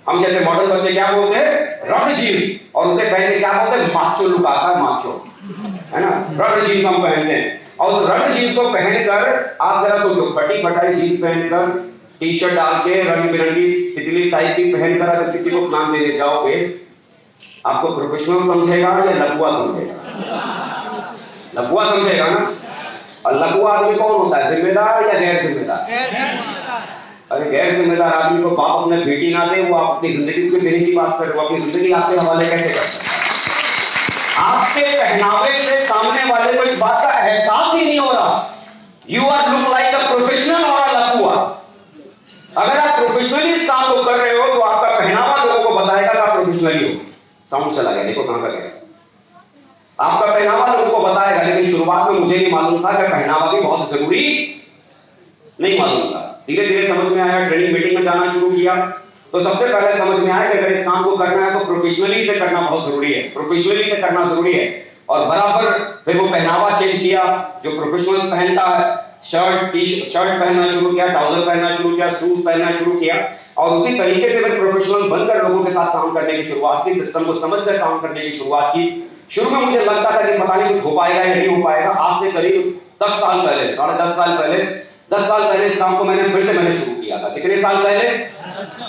हम जैसे मॉडल बच्चे क्या बोलते हैं, रफ्ड जीन्स, और उसे पहन के क्या बोलते हैं, माचो लुक आता है, माचो, है ना, रफ्ड जीन्स हम पहनते हैं। और उस रफ्ड जीन्स को पहनकर आप जरा सोचो, फटी फटाई जीन्स पहनकर, टी शर्ट डाल के, रंग बिरंगी तितली टाइप की पहनकर अगर किसी को प्लान देने जाओगे, आपको प्रोफेशनल समझेगा या लघुआ समझेगा? लघुआ समझेगा ना। और लघुआ आदमी कौन होता है, जिम्मेदार या गैर जिम्मेदार? अरे गैर जिम्मेदार आदमी को बाप अपने बेटी ना दे, वो आप अपनी जिंदगी को देने की बात कर, वो अपनी जिंदगी आपके हवाले कैसे कर सकते? आपके पहनावे से सामने वाले को इस बात का एहसास ही नहीं हो रहा। You are look like a professional और अ लघुआ। अगर आप प्रोफेशनली इस काम को कर रहे हो तो आपका पहनावा लोगों को बताएगा कि आप प्रोफेशनली हो। साउंड चला गया, देखो कहां का गया। आपका पहनावा लोगों को बताएगा, लेकिन शुरुआत में मुझे नहीं मालूम था कि पहनावा भी बहुत जरूरी, नहीं मालूम था। धीरे धीरे समझ में आया, ट्रेनिंग मीटिंग में जाना शुरू किया तो सबसे पहले समझ में आया कि अगर इस काम को करना है तो प्रोफेशनली से करना बहुत जरूरी है, प्रोफेशनली से करना जरूरी है। और बराबर फिर वो पहनावा चेंज किया जो प्रोफेशनल पहनता है, शर्ट पहनना शुरू किया, ट्राउजर पहनना शुरू किया, शूज पहनना शुरू किया, और उसी तरीके से मैं प्रोफेशनल बनकर लोगों के साथ काम करने की शुरुआत की, सिस्टम को समझकर काम करने की शुरुआत की। शुरू में मुझे लगता था कि पता नहीं कुछ हो पाएगा या नहीं हो पाएगा। आज से करीब 10 साल पहले, 10.5 साल पहले, 10 साल पहले इस काम को मैंने फिर से शुरू किया था। कितने साल पहले?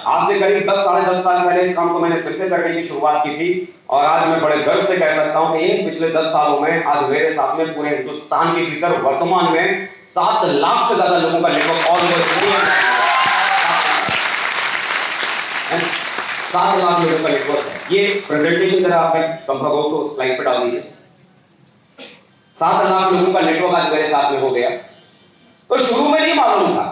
आज से करीब 10-10.5 साल पहले इस काम को मैंने फिर से करने की शुरुआत की थी। और आज मैं बड़े गर्व से कह सकता हूं कि इन पिछले 10 सालों में आज मेरे साथ में पूरे हिंदुस्तान के भीतर वर्तमान में 7 लाख से ज्यादा लोगों का नेटवर्क ऑल ओवर दुनिया में 7 लाख लोगों का नेटवर्क है। ये प्रेजेंटेशन जरा आपने संभव हो तो स्लाइड पर डाल दीजिए। 7 लाख लोगों का नेटवर्क आज मेरे साथ में हो गया। तो शुरू में नहीं मालूम था,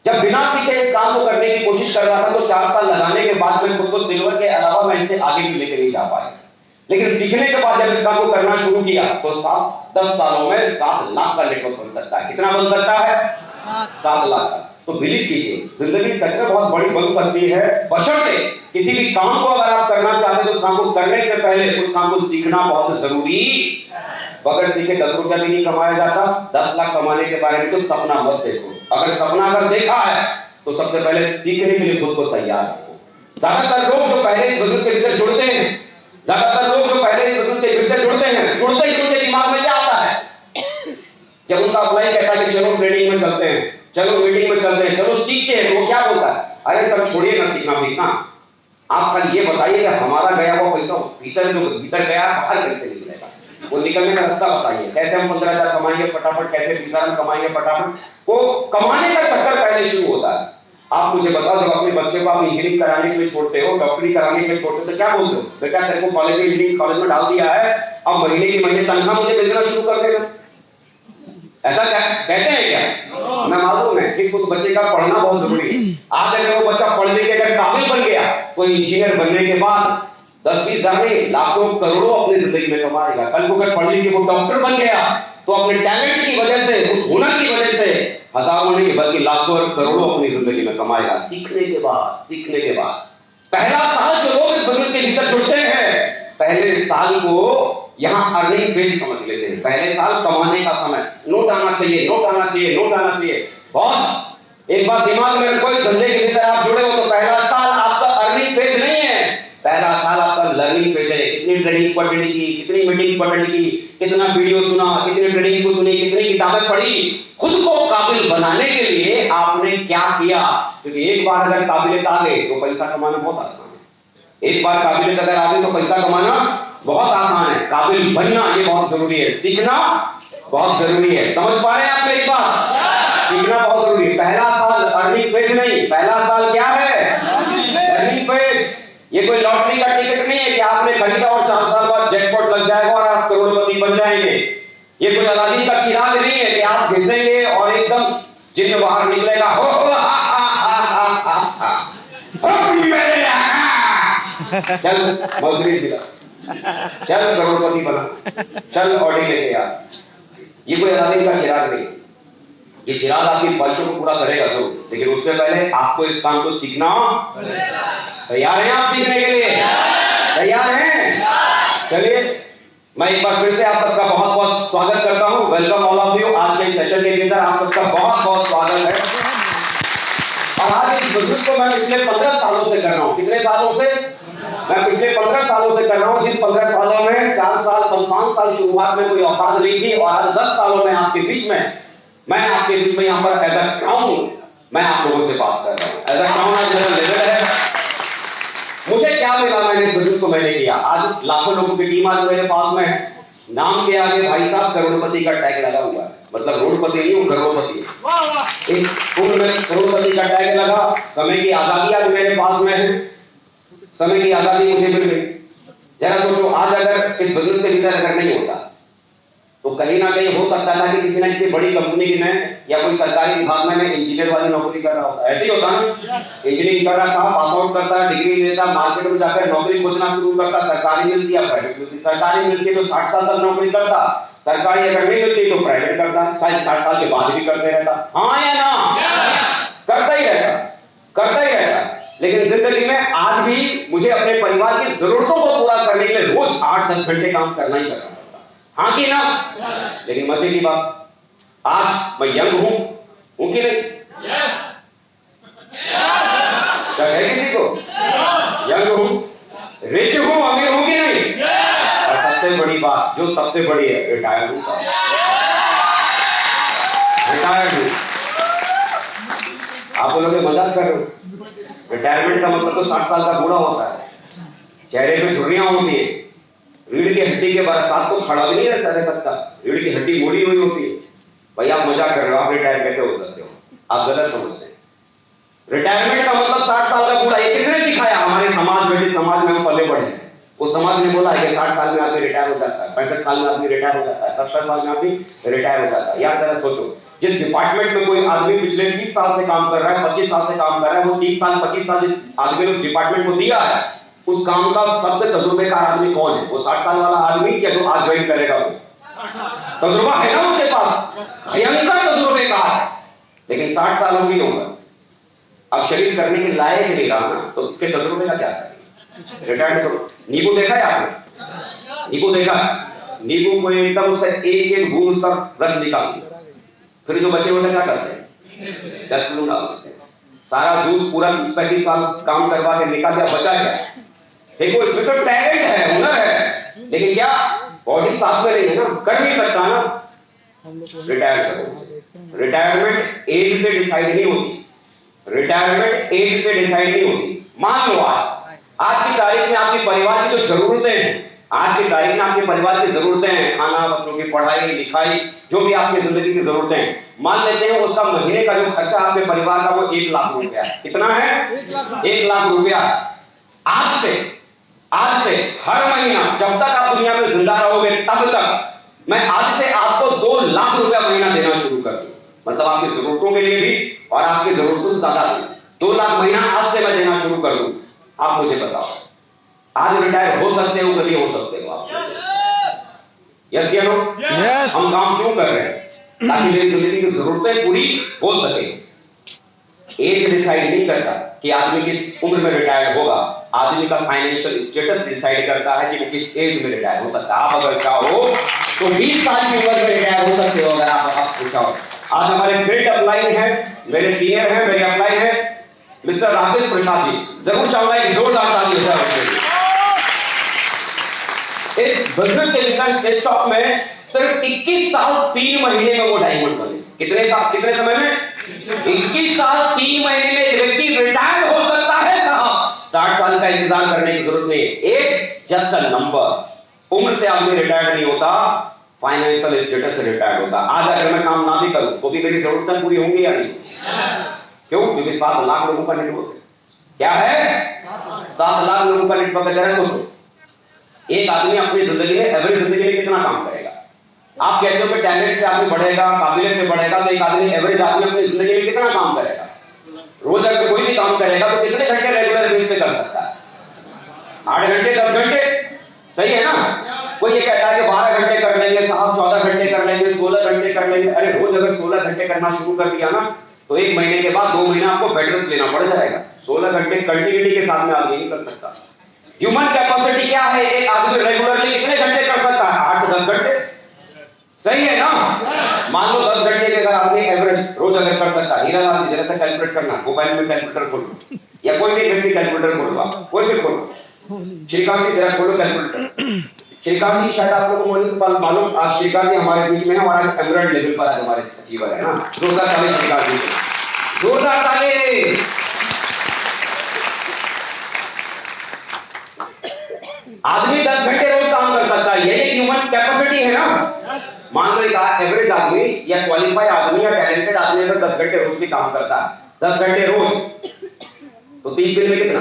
जब बिना सीखे इस काम को करने की कोशिश कर रहा था तो 4 साल लगाने के बाद मैं खुद को सिल्वर के अलावा मैं इसे आगे भी लेकर नहीं जा पाया। लेकिन सीखने के बाद जब इस काम को करना शुरू किया तो 7-10 सालों में 7 लाख का नेटवर्क बन सकता है। कितना बन सकता है? 7 लाख का। तो बिलीव कीजिए, जिंदगी सच में बहुत बड़ी बन सकती है, बशर्ते किसी भी काम को अगर आप करना चाहते हैं तो उस काम को करने से पहले उस काम को सीखना बहुत जरूरी। बगैर सीखे 10 रुपया भी नहीं कमाया जाता। 10 लाख कमाने के बारे में तो सपना मत देखो। अगर सपना अगर देखा है तो सबसे पहले सीखने के लिए खुद को तैयार रखो। ज्यादातर लोग जो पहले इस बिजनेस के भीतर जुड़ते हैं, जुड़ते ही उनके दिमाग में क्या आता है, जब उनका अप्लाई कहता है कि चलो ट्रेनिंग में चलते हैं, चलो मीटिंग में चलते हैं, चलो सीखते हैं, तो वो क्या बोलता है, अरे सब छोड़िए ना सीखना सीखना, आप कल ये बताइए कि हमारा गया हुआ पैसा भीतर जो भीतर गया बाहर कैसे निकलेगा, वो निकलने का रास्ता बताइए। कैसे हम 15,000 कमाएंगे फटाफट, कैसे 20,000 कमाएंगे फटाफट। वो कमाने का चक्कर पहले शुरू होता है। आप मुझे बताओ, जब अपने बच्चे को आप इंजीनियरिंग कराने के लिए छोड़ते हो, डॉक्टरी कराने के लिए छोड़ते हो, तो क्या बोलते हो, बेटा तेरे को कॉलेज में इंजीनियरिंग कॉलेज में डाल दिया है, अब महीने की महीने तनख्वाह मुझे भेजना शुरू कर देना। ऐसा क्या कहते हैं क्या? मैं मालूम है कि उस बच्चे का पढ़ना बहुत जरूरी है। आज अगर वो बच्चा पढ़ लिख के अगर काबिल बन गया, कोई इंजीनियर बनने के बाद 10-20 हजार नहीं, लाखों करोड़ों अपनी जिंदगी में कमाएगा। कल को अगर पढ़ लिख के वो डॉक्टर बन गया तो अपने टैलेंट की वजह से, उस हुनर की वजह से हजारों नहीं बल्कि लाखों और करोड़ों अपनी जिंदगी में कमाएगा। सीखने के बाद पहला साल जो लोग इस बिजनेस के भीतर जुड़ते हैं, पहले साल को यहां अर्निंग फेज समझ लेते हैं। पहले साल कमाने का समय, नोट आना चाहिए। बॉस एक बात दिमाग में रखो, इस धंधे के भीतर आप जुड़े हो तो पहला साल आपका अर्निंग फेज नहीं है, पहला साल आपका लर्निंग फेज है। कितनी ट्रेनिंग्स अटेंड की, कितनी मीटिंग्स अटेंड की, कितना वीडियो सुना, कितनी ट्रेनिंग्स को सुनी, कितनी किताबें पढ़ी, खुद को काबिल बनाने के लिए आपने क्या किया। क्योंकि एक बार अगर काबिलियत आ गई तो पैसा कमाना बहुत आसान है। एक बार काबिलियत अगर आ गई तो पैसा कमाना बहुत आसान है। काबिल बनना ये बहुत जरूरी है, सीखना बहुत जरूरी है। समझ पा रहे हैं आप मेरी बात? सीखना बहुत जरूरी है। पहला साल अर्निंग फेज नहीं, पहला साल क्या है? Earning phase. ये कोई लॉटरी का टिकट नहीं है कि आपने खरीदा और 4 साल बाद जैकपॉट लग जाएगा और आप करोड़पति बन जाएंगे। ये कोई अलादीन का चिराग नहीं है कि आप घिसेंगे और एकदम जिन्न बाहर निकलेगा, हो चल मौसरी जिला, चल करोड़पति बना, चल ऑडी लेके आ। ये कोई अलादीन का चिराग नहीं। ये चिराग आपकी ख्वाहिशों को पूरा करेगा जरूर, लेकिन उससे पहले आपको इस काम को सीखना। तैयार हैं आप सीखने के लिए? तैयार हैं? चलिए मैं एक बार फिर से आप सबका बहुत बहुत स्वागत करता हूं। Welcome all of you. आज के सेशन के अंदर आप सबका बहुत बहुत स्वागत है। और आज इस बिजनेस को मैं पिछले 15 सालों से कर रहा हूं। कितने सालों से? मैं पिछले 15 सालों से कर रहा हूं। जिन 15 सालों में 4 साल 5 साल शुरुआत में कोई औकात नहीं थी, और आज 10 सालों में आपके बीच में, मैं आपके बीच में यहाँ पर एज अ क्राउन मैं आप लोगों से बात कर रहा हूँ। एज अ क्राउन आज मेरा लेवल है। मुझे क्या मिला, मैंने इस बिजनेस को मैंने किया। आज लाखों लोगों की टीम आज मेरे पास में है। नाम के आगे भाई साहब करोड़पति का टैग लगा हुआ है। मतलब रोडपति नहीं हूँ, करोड़पति है। इस कुल में करोड़पति का टैग लगा। समय की आजादी आज मेरे पास में है। समय की आजादी मुझे मिल गई। जरा सोचो, आज अगर इस बिजनेस के भीतर अगर नहीं होता तो कहीं ना कहीं हो सकता था कि किसी ना किसी बड़ी कंपनी में या कोई सरकारी विभाग में मैं इंजीनियर वाली नौकरी कर रहा होता। ऐसे ही होता ना, इंजीनियरिंग कर रहा था, पास आउट करता, डिग्री लेता, मार्केट में जाकर नौकरी खोजना शुरू करता। सरकारी मिलती या प्राइवेट मिलती। सरकारी मिलती तो 60 साल तक नौकरी करता, सरकारी अगर नहीं मिलती तो प्राइवेट करता, शायद 60 साल के बाद भी करते रहता। हाँ या ना? करता ही रहता। लेकिन जिंदगी में आज भी मुझे अपने परिवार की जरूरतों को पूरा करने के लिए रोज 8-10 घंटे काम करना ही करना। हाँ कि ना? लेकिन मजे की बात, आज मैं यंग हूं कि नहीं? क्या है किसी को? यंग हूं, रिच हूं, अमीर हूं कि नहीं? और सबसे बड़ी बात, जो सबसे बड़ी है, रिटायर्ड हूं। रिटायर्ड हूं। आप लोग मजाक कर रहे हो? रिटायरमेंट का मतलब तो 60 साल का बूढ़ा होता है, चेहरे पे झुर्रियां होती है, रीढ़ की हड्डी के बरसात को खड़ा भी नहीं रह सकता, रीढ़ की हड्डी मुड़ी हुई होती है। भाई आप मजाक कर रहे हो, आप रिटायर कैसे हो सकते हो? आप गलत समझते हैं। रिटायरमेंट का मतलब 60 साल का बूढ़ा। ये किसने सिखाया? हमारे समाज में, जिस समाज में हम पले बढ़े हैं, उस समाज ने बोला है कि 60 साल में आदमी रिटायर हो जाता है, 65 साल में आदमी रिटायर हो जाता है, 70 साल में आदमी रिटायर हो जाता है। यार जरा सोचो, जिस डिपार्टमेंट में कोई आदमी पिछले 20 साल से काम कर रहा है, 25 साल से काम कर रहा है, वो 30 साल 25 साल जिस आदमी ने उस डिपार्टमेंट को दिया है, उस काम का सबसे तजुर्बेकार आदमी कौन है? वो 60 साल वाला आदमी या जो आज ज्वाइन करेगा वो? तजुर्बा है ना उसके पास, भयंकर तजुर्बेकार है, लेकिन 60 साल हो गई होगा, अब शरीर करने के लायक नहीं रहा ना, तो उसके तजुर्बे का क्या करेंगे? रिटायर्ड करो। नींबू देखा है आपने? नींबू देखा? नींबू को एकदम उससे एक बूंद सब रस निकाल, फिर जो बचे होते क्या करते हैं? डस्टबिन डाल देते हैं। सारा जूस पूरा 35 साल काम करवा के निकाल दिया, बचा क्या? देखो इसमें सब टैलेंट है, हुनर है, लेकिन क्या बॉडी साथ में नहीं है ना, कर नहीं सकता ना। रिटायर करो। रिटायरमेंट एज से डिसाइड नहीं होती। रिटायरमेंट एज से डिसाइड नहीं होती। मान लो आज की तारीख में आपके परिवार की जो जरूरतें हैं, आज की तारीख में आपके परिवार की जरूरतें हैं, खाना, बच्चों की पढ़ाई लिखाई, जो भी आपकी जिंदगी की जरूरतें हैं, मान लेते हैं उसका महीने का जो खर्चा आपके परिवार का वो 1 लाख रुपया है। कितना है? 1 लाख रुपया। आज से हर महीना जब तक आप दुनिया में जिंदा रहोगे तब तक मैं आज से आपको 2 लाख रुपया महीना देना शुरू कर दूं। मतलब आपकी जरूरतों के लिए भी और आपकी जरूरतों से ज्यादा भी। 2 लाख महीना आज से मैं देना शुरू कर दूं, आप मुझे बताओ आज रिटायर हो सकते हो, कभी हो सकते हो आप? यस या नो? यस। हम काम क्यों कर रहे हैं? ताकि मेरी जिंदगी की जरूरतें पूरी हो सके। एज डिसाइड नहीं करता कि आदमी किस उम्र में रिटायर होगा, आदमी का फाइनेंशियल स्टेटस डिसाइड करता है कि वो किस एज में रिटायर हो सकता है। आप अगर चाहो तो 20 साल की उम्र में रिटायर हो सकते हो, अगर आप चाहो। आज हमारे ग्रेट अपलाइन है, मेरे सीनियर हैं, मेरे अपलाइन है मिस्टर राकेश प्रसाद जी, जरूर चाहूंगा एक जोरदार ताली हो जाए। इस बिजनेस के बिजनेस स्टेट शॉप में सिर्फ 21 साल 3 महीने में वो डायमंड बने। कितने साल, कितने समय में? 21 साल 3 महीने में एक व्यक्ति रिटायर हो सकता है साहब। 60 साल का इंतजार करने की जरूरत नहीं है। Age just a number. उम्र से आदमी रिटायर नहीं होता, फाइनेंशियल स्टेटस से रिटायर होता। आज अगर मैं काम ना भी करूं तो भी मेरी जरूरतें पूरी होंगी या नहीं? क्यों? क्योंकि 7 लाख लोगों का नेटवर्क है। क्या है? 7 लाख लोगों का नेटवर्क है। जरा सोचो, एक आदमी अपनी जिंदगी में, एवरेज जिंदगी में कितना काम करेगा? आप कहते हो कि टैलेंट से आदमी बढ़ेगा, काबिलियत से बढ़ेगा, तो एक आदमी, एवरेज आदमी अपनी जिंदगी में कितना काम करेगा? रोज अगर कोई भी काम करेगा तो कितने घंटे रेगुलर बेस पे कर सकता है? 8 घंटे, 10 घंटे, सही है ना? कोई ये कहता है कि 12 घंटे कर लेंगे साहब, 14 घंटे कर लेंगे, 16 घंटे कर लेंगे। अरे रोज अगर 16 घंटे करना शुरू कर दिया ना, तो 1 महीने के बाद 2 महीना आपको बेड रेस्ट लेना पड़ जाएगा। 16 घंटे कंटिन्यूटी के साथ में आदमी नहीं कर सकता। ह्यूमन कैपेसिटी क्या है? एक आदमी रेगुलरली कितने घंटे कर सकता है? 8 से 10 घंटे, सही है ना? मान लो 10 घंटे के अगर आदमी एवरेज रोज अगर कर सकता है, हीरा लाल जैसा कैलकुलेट करना, मोबाइल में कैलकुलेटर खोलो या कोई भी व्यक्ति कैलकुलेटर खोलो, आप कोई भी खोलो, श्रीकांत जी जरा खोलो कैलकुलेटर। श्रीकांत जी शायद आप लोगों को मालूम, आज श्रीकांत जी हमारे बीच में है, हमारा एमरल्ड लेवल पर आज हमारे अचीवर है ना। जोरदार ताली श्रीकांत जी, जोरदार ताली। आदमी 10 घंटे रोज काम कर सकता है, यही ह्यूमन कैपेसिटी है ना। मान लो एक एवरेज आदमी या क्वालिफाइड आदमी या टैलेंटेड आदमी अगर 10 घंटे रोज भी काम करता है, 10 घंटे रोज, तो 30 दिन में कितना?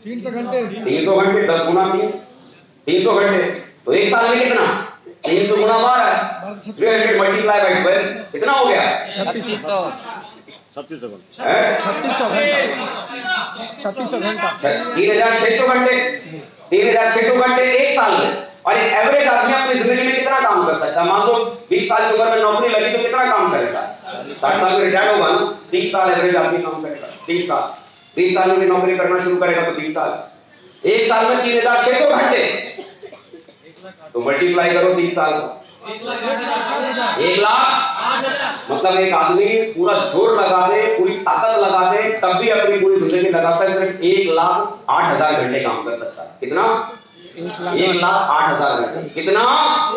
300 घंटे। 300 घंटे, 10 गुना 30, 300 घंटे, तो एक साल में कितना? 300 गुना 12, 300 मल्टीप्लाई बाय 12, कितना हो गया? 3600 घंटा। 3600 घंटे, 3600 घंटे एक साल में। और एक एवरेज आदमी अपनी जिंदगी में कितना काम कर सकता है? मान लो 20 साल की उम्र में नौकरी लगी तो कितना काम करेगा? 60 साल में रिटायर होगा ना, 30 साल एवरेज आदमी काम करेगा। 30 साल, 30 साल में भी नौकरी करना शुरू करेगा तो 30 साल, एक साल में 3600 घंटे, तो मल्टीप्लाई करो 30 साल का, 1 लाख। मतलब एक आदमी पूरा जोर लगा दे, पूरी ताकत लगा दे, तब भी अपनी पूरी जिंदगी लगाता है, सिर्फ 1,08,000 घंटे काम कर सकता है। कितना? 1,08,000 घंटे। कितना?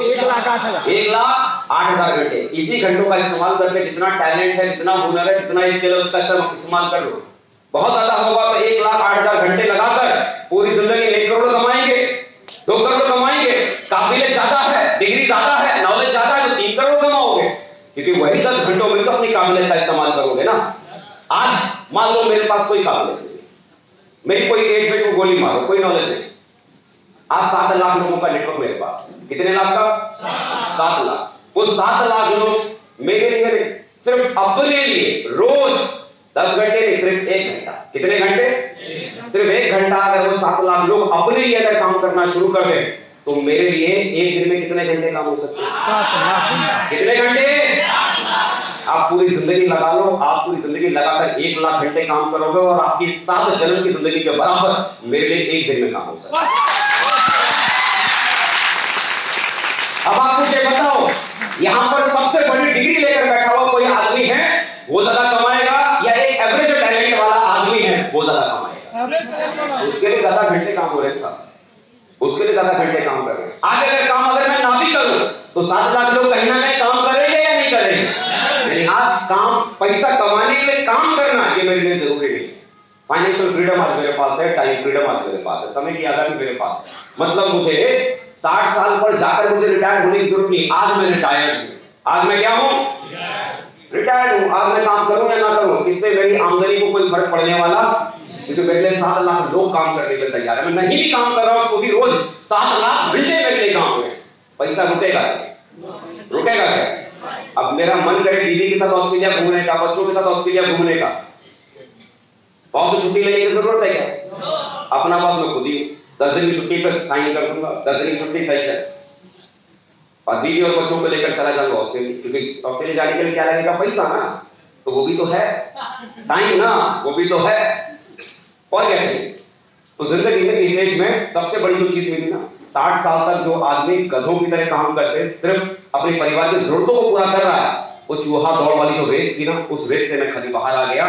1,08,000। 1,08,000 घंटे। इसी घंटों का इस्तेमाल करके जितना टैलेंट है, जितना हुनर है, जितना स्किल है, उसका इस्तेमाल कर लो। बहुत ज्यादा होगा तो 1,08,000 घंटे लगाकर पूरी जिंदगी 1 करोड़ कमाएंगे, 2 करोड़ कमाएंगे। काबिलियत ज्यादा है, डिग्री ज्यादा है, नॉलेज ज्यादा है तो 3 करोड़ कमाओगे, क्योंकि वही 10 घंटों में तो अपनी काबिलियत का इस्तेमाल करोगे ना। आज मान लो मेरे पास कोई काबिलियत नहीं, मेरी कोई एज में को गोली मारो, कोई नॉलेज नहीं। आज 7 लाख लोगों का नेटवर्क मेरे पास। कितने लाख का? 7 लाख। वो 7 लाख लोग मेरे लिए, सिर्फ अपने लिए रोज 10 घंटे नहीं, सिर्फ 1 घंटा। कितने घंटे? सिर्फ 1 घंटा अगर वो 7 लाख लोग अपने लिए अगर काम करना शुरू कर दे, तो मेरे लिए एक दिन में कितने घंटे काम हो सकते हैं? 7 लाख घंटा। कितने घंटे? आप पूरी जिंदगी लगा लो, आप पूरी जिंदगी लगाकर 1 लाख घंटे काम करोगे और आपकी 7 जन्म की जिंदगी के बराबर मेरे लिए एक दिन में काम हो सकता है। अब आप मुझे बताओ, यहां पर सबसे बड़ी डिग्री लेकर बैठा हुआ कोई आदमी है, वो ज्यादा कमाएगा, या एक एवरेज टैलेंट वाला आदमी है वो ज्यादा कमाएगा? उसके लिए ज्यादा घंटे काम हो रहे हैं साहब, उसके लिए ज्यादा घंटे काम कर रहे हैं। आज अगर काम अगर मैं ना भी करूं तो 7 लाख लोग कहीं ना कहीं काम करेंगे या नहीं करेंगे? यानी आज काम, पैसा कमाने के लिए काम करना ये मेरे लिए जरूरी नहीं है। फाइनेंशियल फ्रीडम आज मेरे पास है, टाइम फ्रीडम आज मेरे पास है, समय की आजादी मेरे पास है। मतलब मुझे 60 साल पर जाकर मुझे रिटायर होने की जरूरत नहीं। आज मैं रिटायर्ड हूं। आज मैं क्या हूं? रिटायर्ड हूं। आज मैं काम करूं या ना करूं, इससे मेरी आमदनी को कोई फर्क पड़ने वाला, क्योंकि मेरे लिए 7 लाख लोग काम करने के लिए तैयार है। मैं नहीं भी काम कर रहा हूं तो भी रोज 7 लाख घंटे मेरे लिए काम हुए। पैसा रुकेगा रुकेगा क्या? अब मेरा मन करे दीदी के साथ ऑस्ट्रेलिया घूमने का, बच्चों के साथ ऑस्ट्रेलिया घूमने का, बॉस से छुट्टी लेने की जरूरत है क्या? अपना बॉस मैं खुद ही 10 दिन की छुट्टी पर साइन कर दूंगा, 10 दिन की छुट्टी सही है, और बीवी और बच्चों को लेकर चला जाऊंगा ऑस्ट्रेलिया, क्योंकि ऑस्ट्रेलिया जाने के लिए क्या लगेगा? पैसा ना, तो वो भी तो है, टाइम ना, वो भी तो है, और क्या चाहिए? तो जिंदगी में इस एज में सबसे बड़ी जो चीज मिली ना, 60 साल तक जो आदमी गधों की तरह काम करते सिर्फ अपने परिवार की जरूरतों को पूरा कर रहा है, वो चूहा दौड़ वाली जो रेस थी ना, उस रेस से मैं खाली बाहर आ गया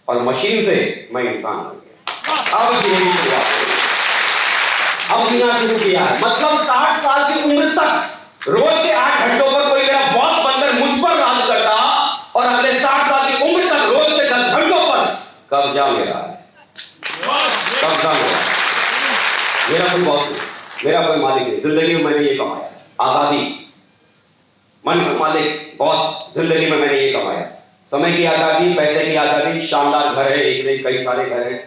और मशीन से मैं इंसान बन गया। अब जीने की शुरुआत हुई, अब जीना शुरू किया है। मतलब 60 साल की उम्र तक रोज के 8 घंटों पर कोई मेरा बॉस बनकर मुझ पर राज करता, और अगले 60 साल की उम्र तक रोज के 10 घंटों पर कब्जा मेरा है, कब्जा मेरा कोई बॉस नहीं, मेरा कोई मालिक नहीं। जिंदगी में मैंने ये कमाया, आजादी, मन का मालिक, बॉस, जिंदगी में मैंने ये कमाया। समय की आजादी, पैसे की आजादी, शानदार घर है, एक नहीं कई सारे घर हैं,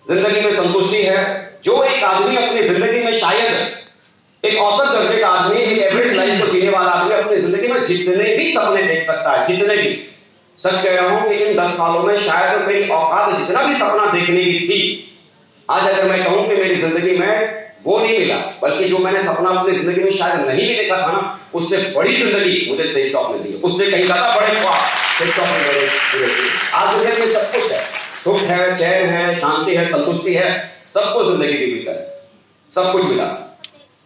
जिंदगी में संतुष्टि है। जो एक आदमी अपनी जिंदगी में शायद एक औसत दर्जे का आदमी, एक एवरेज लाइफ को जीने वाला आदमी अपनी जिंदगी में जितने भी सपने देख सकता है, जितने भी, सच कह रहा हूं कि इन 10 सालों में शायद मेरी औकात जितना भी सपना देखने की थी, आज अगर मैं कहूं कि मेरी जिंदगी में वो नहीं मिला, बल्कि जो मैंने सपना अपनी जिंदगी में शायद नहीं भी देखा था ना, उससे बड़ी जिंदगी मुझे सेठ शॉप ने दी, उससे कहीं ज्यादा बड़े ख्वाब सेठ शॉप ने मेरे। आज दुनिया में सब कुछ है, सुख है, चैन है, शांति है, संतुष्टि है, सब कुछ जिंदगी के भीतर है, सब कुछ मिला।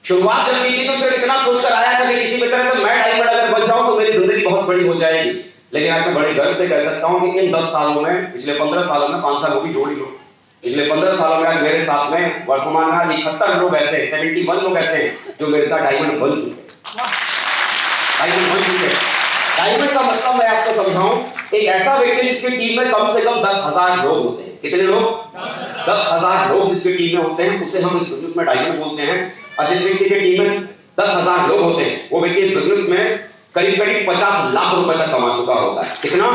शुरुआत जब की थी तो सिर्फ इतना सोचकर आया था कि किसी भी तरह से मैं डायमंड अगर बन जाऊं तो मेरी जिंदगी बहुत बड़ी हो जाएगी। लेकिन आज मैं बड़े गर्व से कह सकता हूं कि इन 10 सालों में, पिछले 15 सालों में, 5 साल वो भी जोड़ ही लो, पिछले 15 सालों में आज मेरे साथ में वर्तमान में 71 लोग ऐसे, 71 लोग ऐसे हैं जो मेरे साथ डायमंड बन चुके, डायमंड बन चुके। डायमंड का मतलब मैं आपको समझाऊं, एक ऐसा व्यक्ति जिसकी टीम में कम से कम 10,000 लोग होते हैं। कितने लोग? 10,000 लोग जिसकी टीम में होते हैं, उसे हम इस बिजनेस में डायमंड बोलते हैं। और जिस व्यक्ति की टीम में 10,000 लोग होते हैं, वो व्यक्ति इस बिजनेस में करीब करीब 50 लाख रुपए तक कमा चुका होता है। कितना?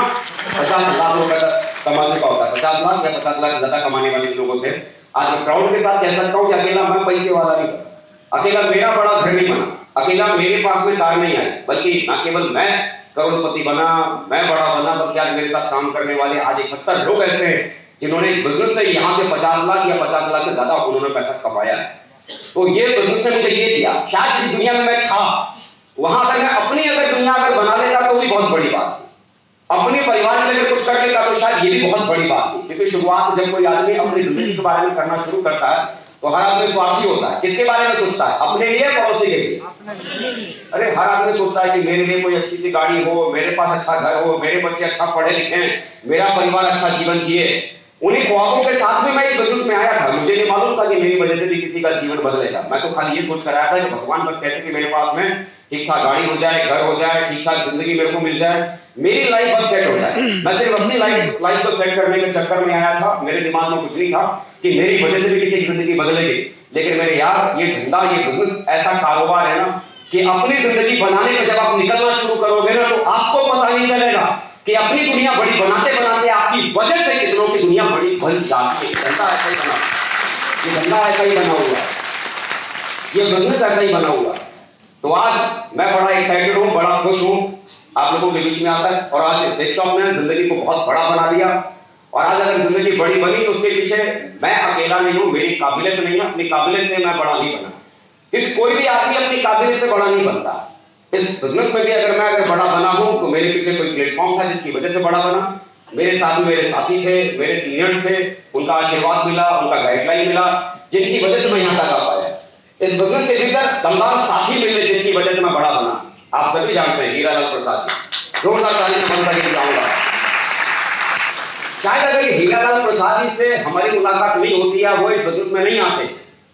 50 लाख रुपए तक कमा चुका होता है। 50 लाख या 50 लाख ज्यादा कमाने वाले लोग होते हैं। आज मैं प्राउड के साथ कह सकता हूं कि अकेला मैं पैसे वाला नहीं बना, अकेला मेरा बड़ा घर नहीं बना, अकेला मेरे पास में कार नहीं आई, बल्कि न केवल मैं करोड़पति बना, मैं बड़ा बना, बल्कि आज मेरे साथ काम करने वाले आज 71 लोग ऐसे हैं जिन्होंने इस बिजनेस से यहां से 50 लाख या 50 लाख से ज्यादा उन्होंने पैसा कमाया है। तो ये बिजनेस ने मुझे ये दिया, शायद जिस दुनिया में मैं था वहां अगर मैं अपनी अगर दुनिया अगर बना लेता तो भी बहुत बड़ी बात थी, अपने परिवार के लिए कुछ कर लेता तो शायद ये भी बहुत बड़ी बात थी। क्योंकि शुरुआत जब कोई आदमी अपनी जिंदगी के बारे में करना शुरू करता है तो हर आदमी स्वार्थी होता है। किसके बारे में सोचता है? अपने लिए, पड़ोसी के लिए। अरे हर आदमी सोचता है कि मेरे लिए कोई अच्छी सी गाड़ी हो, मेरे पास अच्छा घर हो, मेरे बच्चे अच्छा पढ़े लिखे, मेरा परिवार अच्छा जीवन जिए। उन्हीं ख्वाबों के साथ में मैं इस बिजनेस में आया था। मुझे नहीं मालूम था कि मेरी वजह से भी किसी का जीवन बदलेगा। मैं तो खाली ये सोच कर आया था कि भगवान बस कैसे कि मेरे पास में ठीक ठाक गाड़ी हो जाए, घर हो जाए, ठीक ठाक जिंदगी मेरे को मिल जाए, मेरी लाइफ बस सेट हो जाए। मैं सिर्फ अपनी लाइफ को सेट करने के चक्कर में आया था। मेरे दिमाग में कुछ नहीं था कि मेरी वजह से भी किसी की जिंदगी बदलेगी। लेकिन मेरे यार, ये धंधा, ये बिजनेस ऐसा कारोबार है ना कि अपनी जिंदगी बनाने पे जब आप निकलना शुरू करोगे ना तो आपको पता नहीं चलेगा कि अपनी दुनिया बड़ी बनाते बनाते आपकी वजह से कितनों की दुनिया बड़ी बन जाती है। धंधा ऐसा ही बना, ये धंधा ऐसा ही बना हुआ है, ये बिजनेस ऐसा ही बना हुआ है। तो आज मैं बड़ा एक्साइटेड हूं, बड़ा खुश हूं आप लोगों के बीच में आता है। और आज सेठ शॉप ने जिंदगी को बहुत बड़ा बना दिया। और आज अगर जिंदगी बड़ी बनी तो उसके पीछे मैं अकेला नहीं हूं, मेरी काबिलियत नहीं है, अपनी काबिलियत से मैं बड़ा नहीं बना। क्योंकि कोई भी आदमी अपनी काबिलियत से बड़ा नहीं बनता। इस बिजनेस में भी अगर मैं बड़ा बना हूं तो मेरे पीछे कोई प्लेटफॉर्म था जिसकी वजह से बड़ा बना। मेरे साथ में मेरे साथी थे, मेरे सीनियर्स थे, उनका आशीर्वाद मिला, उनका गाइडलाइन मिला, जिनकी वजह से मैं यहां तक आ पाया। इस बिजनेस के भीतर दमदार साथी मिले जिनकी वजह से मैं बड़ा बना। आप सभी जानते हैं हीरालाल प्रसाद जी, जोरदार ताली में बन सके चाहूंगा। शायद अगर हीरालाल प्रसाद जी से हमारी मुलाकात नहीं होती या वो इस बिजनेस में नहीं आते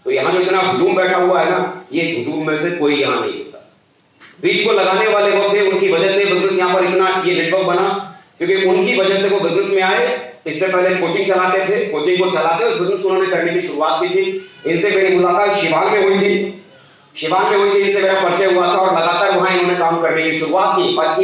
तो यहाँ जो इतना हुजूम बैठा हुआ है ना, ये इस हुजूम में से कोई यहाँ नहीं होता। बीच को लगाने वाले वो थे, उनकी वजह से बिजनेस यहाँ पर इतना ये नेटवर्क बना, क्योंकि उनकी वजह से वो बिजनेस में आए। इससे पहले कोचिंग चलाते थे, कोचिंग को चलाते उस बिजनेस को उन्होंने करने की शुरुआत की थी। इनसे मेरी मुलाकात शिवांग में हुई थी, शिवांग में हुई थी, इनसे मेरा परिचय हुआ था और लगातार वहां इन्होंने काम करने की शुरुआत की। और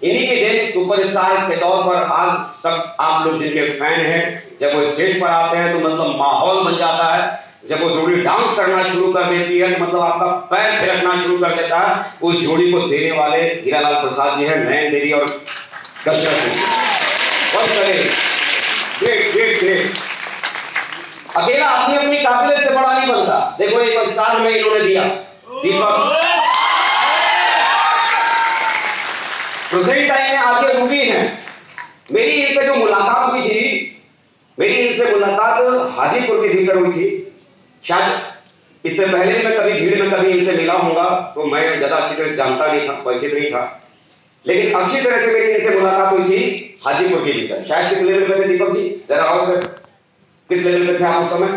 इन्हीं की देन सुपरस्टार के तौर पर आज सब आप लोग जिनके फैन हैं, जब वो स्टेज पर आते हैं तो मतलब माहौल बन जाता है। जब वो जोड़ी डांस करना शुरू कर देती है तो मतलब आपका पैर थिरकना शुरू कर देता है। उस जोड़ी को देने वाले हीरालाल प्रसाद जी हैं, नयन देवी और Dasharath ji. Great great great. अकेला आदमी अपनी काबिलियत से बड़ा नहीं बनता। देखो एक स्टार में इन्होंने दिया दीपक। प्रेजेंट टाइम में आगे रूबी है। मेरी इनसे जो मुलाकात हुई थी, मेरी इनसे मुलाकात हाजीपुर के भीतर हुई थी। शायद इससे पहले मैं कभी भीड़ में कभी इनसे मिला होऊंगा तो मैं ज्यादा अच्छी तरह से जानता नहीं था, परिचित नहीं था, लेकिन अच्छी तरह से मेरी इनसे मुलाकात हुई थी हाजीपुर के भीतर। शायद किस लेवल पे थे दीपक जी, जरा और किस लेवल पे थे आप उस समय?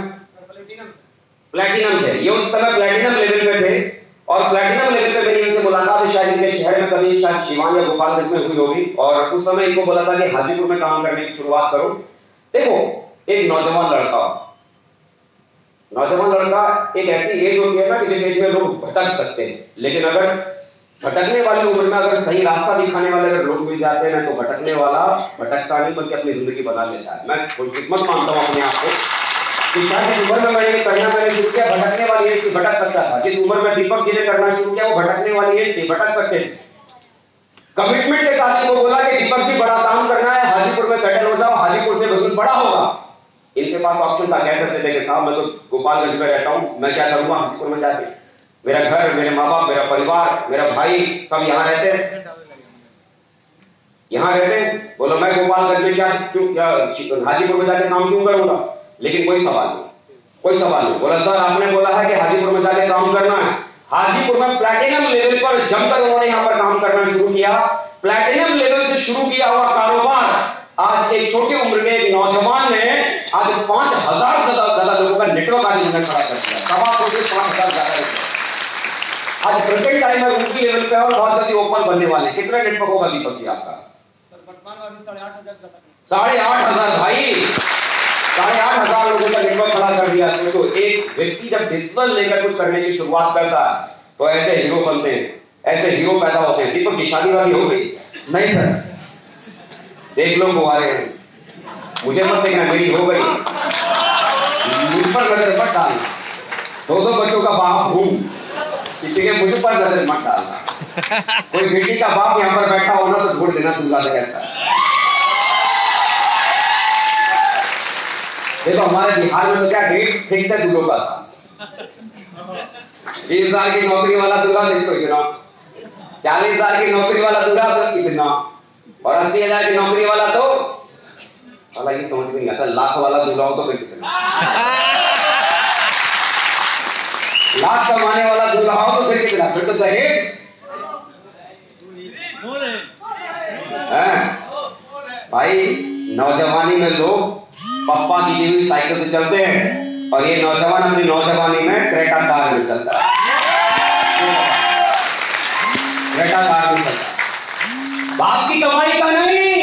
प्लैटिनम थे ये, उस समय प्लैटिनम लेवल पे थे। और प्लैटिनम लेवल पे मेरी इनसे मुलाकात शायद इनके शहर में कभी शायद शिवान या गोपालगंज में हुई होगी। और उस समय इनको बोला था कि हाजीपुर में काम करने की शुरुआत करो। देखो एक नौजवान लड़का एक ऐसी एज होती है ना कि जिस एज में लोग भटक सकते हैं, लेकिन अगर भटकने वाली उम्र में अगर सही रास्ता दिखाने वाले अगर लोग मिल जाते हैं ना तो भटकने वाला भटकता नहीं बल्कि अपनी जिंदगी बना लेता है। मैं खुशकिस्मत मानता हूं अपने आप को कि शायद जिस उम्र में मैंने करना शुरू किया भटकने वाली एज से भटक सकता था। जिस उम्र में दीपक जी ने करना शुरू किया वो भटकने वाली एज से भटक सकते थे। कमिटमेंट के साथ इनको बोला कि दीपक जी बड़ा काम करना है, हाजीपुर में सेटल हो जाओ, हाजीपुर से बिजनेस बड़ा होगा। इनके पास ऑप्शन था, कह सकते थे कि साहब मैं तो गोपालगंज में रहता हूं, मैं क्या करूंगा हाजीपुर में जाके, मेरा घर, मेरे माँ बाप, मेरा परिवार, मेरा भाई सब यहाँ रहते हैं, यहाँ रहते हैं। बोलो मैं गोपालगंज में क्या हाजीपुर में जाके काम क्यों करूंगा? लेकिन कोई सवाल नहीं। बोला सर आपने बोला है कि हाजीपुर में जाके काम करना है। हाजीपुर में प्लैटिनम लेवल पर जमकर उन्होंने यहाँ पर काम करना शुरू किया। प्लैटिनम लेवल से शुरू किया हुआ कारोबार आज एक छोटी उम्र के एक नौजवान ने आज 5000 से ज्यादा लोगों का नेटवर्क आज उन्होंने खड़ा कर दिया। 500 ज्यादा आज प्रेजेंट टाइम में उनकी लेवल पे और बहुत जल्दी ओपन बनने वाले। कितना नेटवर्क होगा दीपक जी आपका? सर वर्तमान में अभी 8,500 8,500 भाई, 8,500 लोगों का नेटवर्क खड़ा कर दिया। तो एक व्यक्ति जब डिसीजन लेकर कुछ करने की शुरुआत करता है तो ऐसे हीरो बनते हैं, ऐसे हीरो पैदा होते हैं। दीपक की शादी वादी हो गई? नहीं सर, देख लो कुंवारे, मुझे मत देखना, मेरी हो गई। मुझ पर नजर मत डालना, 2 बच्चों का बाप हूं, किसी के मुझ पर नजर मत डालना। कोई बेटी का बाप यहाँ पर बैठा होना तो ढूंढ देना तुम ज्यादा कैसा। देखो हमारे बिहार में तो क्या रेट फिक्स है दूल्हों का सा। 20,000 की नौकरी वाला दूल्हा देखो कितना, 40,000 की नौकरी वाला दूल्हा तो कितना, और 80,000 की नौकरी वाला तो वाला ये समझ में नहीं आता। लाख वाला दूल्हा हो तो फिर कितना, लाख कमाने वाला दूल्हा हो तो फिर कितना, फिर तो दहेज भाई। नौजवानी में लोग पप्पा की दी हुई साइकिल से चलते हैं और ये नौजवान अपनी नौजवानी में क्रेटा कार में चलता है, क्रेटा कार में चलता है। बाप की कमाई का नहीं,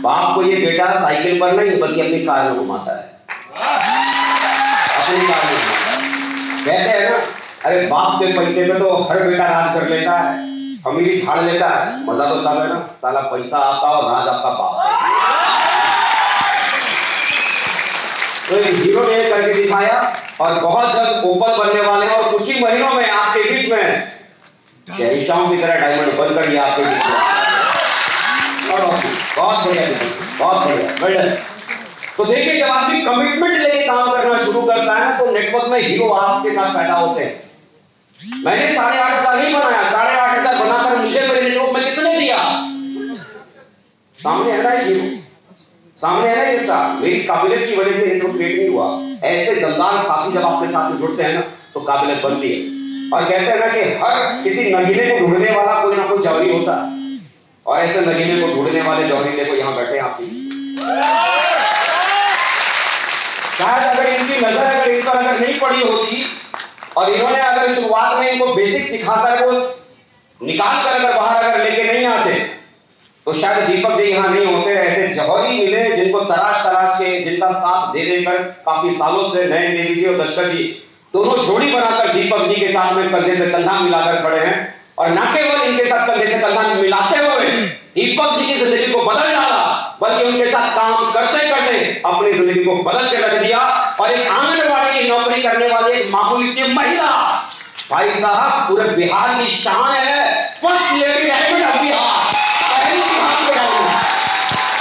बाप को ये बेटा साइकिल पर नहीं बल्कि अपनी कार में घुमाता है, अपनी कार में घुमाता है। कहते हैं ना, अरे बाप के पैसे में तो हर बेटा राज कर लेता है, अमीरी झाड़ लेता है। मजा तो तब है ना साला पैसा आपका और राज आपका बाप। तो एक हीरो ने करके दिखाया और बहुत जल्द ओपन बनने वाले हैं और कुछ ही महीनों में आपके बीच में शहंशाहों की तरह डायमंड बनकर ये आपके बीच में। बहुत बढ़िया, बहुत बढ़िया। तो देखिए जब आदमी कमिटमेंट लेके काम करना शुरू करता है तो नेटवर्क में हीरो आपके साथ पैदा होते हैं। मैंने 8,500 नहीं बनाया, 8,500 बनाकर मुझे मेरे नेटवर्क में किसने दिया? सामने है ना हीरो, सामने है ना ये स्टार। मेरी काबिलियत की वजह से नेटवर्क क्रिएट नहीं हुआ। ऐसे दमदार साथी जब आपके साथ में जुड़ते हैं ना तो काबिलियत बनती है। और कहते हैं ना कि हर किसी नगीने को ढूंढने वाला कोई ना कोई जौहरी होता है, और ऐसे नगीने को ढूंढने वाले जौहरीले को यहाँ बैठे आप ही। शायद अगर इनकी नजर अगर इन पर अगर नहीं पड़ी होती और इन्होंने अगर शुरुआत में इनको बेसिक सिखाकर वो निकाल कर अगर बाहर अगर लेके नहीं आते तो शायद दीपक जी यहाँ नहीं होते। ऐसे जौहरी मिले जिनको तराश तराश के, जिनका साथ दे देकर काफी सालों से नयन देवी जी और दशरथ जी दोनों जोड़ी बनाकर दीपक जी के साथ में कंधे से कंधा मिलाकर खड़े हैं। और न केवल इनके साथ कंधे से कंधा मिलाते हुए दीपक जी की जिंदगी को बदल डाला, बल्कि उनके साथ काम करते करते अपनी जिंदगी को बदल के रख दिया। और एक आंगनबाड़ी की नौकरी करने वाली एक मामूली सी महिला, भाई साहब पूरे बिहार की शान है, first lady diamond of Bihar. पहली हाथ पे डालेंगे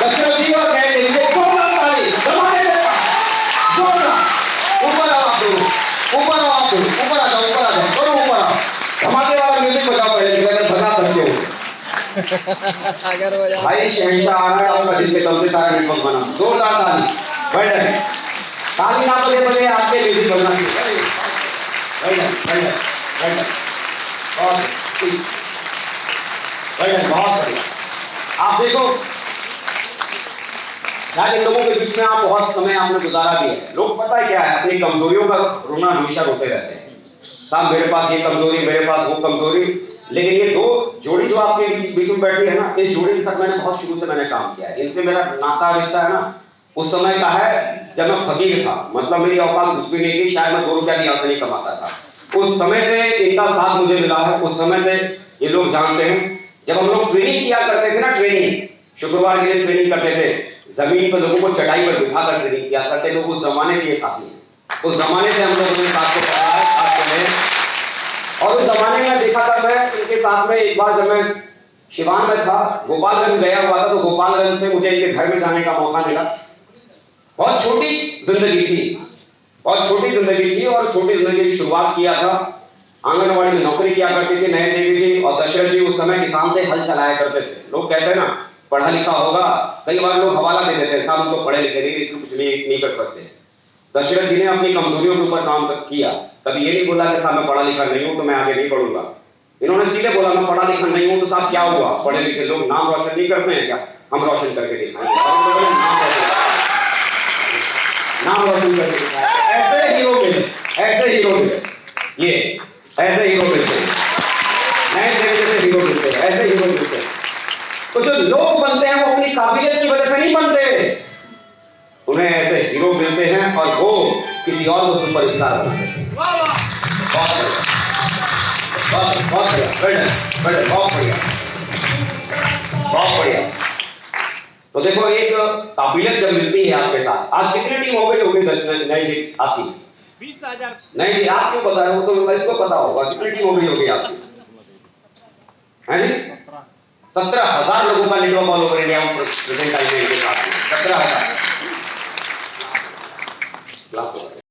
दशरथ जी और कहेंगे इसे जोरदार ताली दबाने देगा जोरदार ऊपर आओ आप दोनों ऊपर आओ आप दोनों ऊपर आ जाओ करो ऊपर आओ धमाके वाला म्यूजिक बजाओ पहले अगर बजा सकते हो भाई शहंशाह आ रहा है आपका दिल के दम से सारा नेटवर्क बना जोरदार ताली बैठ ताली ना बजे बजे आपके म्यूजिक बजना चाहिए बहुत बढ़िया आप देखो शायद इन लोगों के बीच में आप बहुत समय आपने गुजारा भी है लोग पता है क्या है अपनी कमजोरियों का रोना हमेशा रोते रहते हैं साहब मेरे पास ये कमजोरी मेरे पास वो कमजोरी लेकिन ये दो जोड़ी जो आपके बीच में बैठी है ना इस जोड़ी के साथ मैंने बहुत शुरू से मैंने काम किया है इनसे मेरा नाता रिश्ता है ना उस समय का है जब मैं फकीर था मतलब मेरी औकात कुछ भी नहीं थी शायद मैं 2 रुपया भी आसानी कमाता था उस समय से इनका साथ मुझे मिला है उस समय से ये लोग जानते हैं जब हम लोग ट्रेनिंग किया करते थे ना ट्रेनिंग शुक्रवार के दिन ट्रेनिंग करते थे जमीन पर लोगों को चटाई पर बिठाकर ट्रेनिंग किया करते लोग उस जमाने से ये साथी हैं उस जमाने से हम लोग अपने साथ को पढ़ा है साथ में और उस जमाने में देखा था मैं इनके साथ में एक बार जब मैं शिवान में था गोपालगंज गया हुआ था तो गोपालगंज से मुझे इनके घर में जाने का मौका मिला बहुत छोटी जिंदगी थी और छोटी जिंदगी की शुरुआत किया था आंगनवाड़ी में नौकरी किया करते थे नयन देवी जी और दशरथ जी उस समय किसान से हल चलाया करते थे लोग कहते हैं ना पढ़ा लिखा होगा कई बार लोग हवाला दे देते हैं साहब हम लोग पढ़े लिखे नहीं इसमें कुछ नहीं कर सकते दशरथ जी ने अपनी कमजोरियों के ऊपर काम किया कभी ये नहीं बोला कि साहब मैं पढ़ा लिखा नहीं हूं तो मैं आगे नहीं पढ़ूंगा इन्होंने सीधे बोला मैं पढ़ा लिखा नहीं हूं तो साहब क्या हुआ पढ़े लिखे लोग नाम रोशन नहीं करते हैं क्या हम रोशन करके दिखाएंगे नाम रोशन करके दिखाएंगे ऐसे हीरो मिले ये ऐसे हीरो मिलते हैं नए तरीके से हीरो मिलते हैं ऐसे हीरो मिलते हैं तो जो लोग बनते हैं वो अपनी काबिलियत की वजह से नहीं बनते उन्हें ऐसे हीरो मिलते हैं और वो किसी और को सुपरस्टार बनाते हैं बहुत बढ़िया तो देखो एक काबिलियत जब मिलती है आपके साथ आज कितनी टीम हो गई होगी नई जी आपकी 20,000 नहीं जी आप क्यों बता रहे हो तो इसको पता होगा कितनी टीम हो गई होगी आपकी है जी 17,000 लोगों का नेटवर्क ऑल ओवर इंडिया में प्रेजेंट आई है इनके साथ 17,000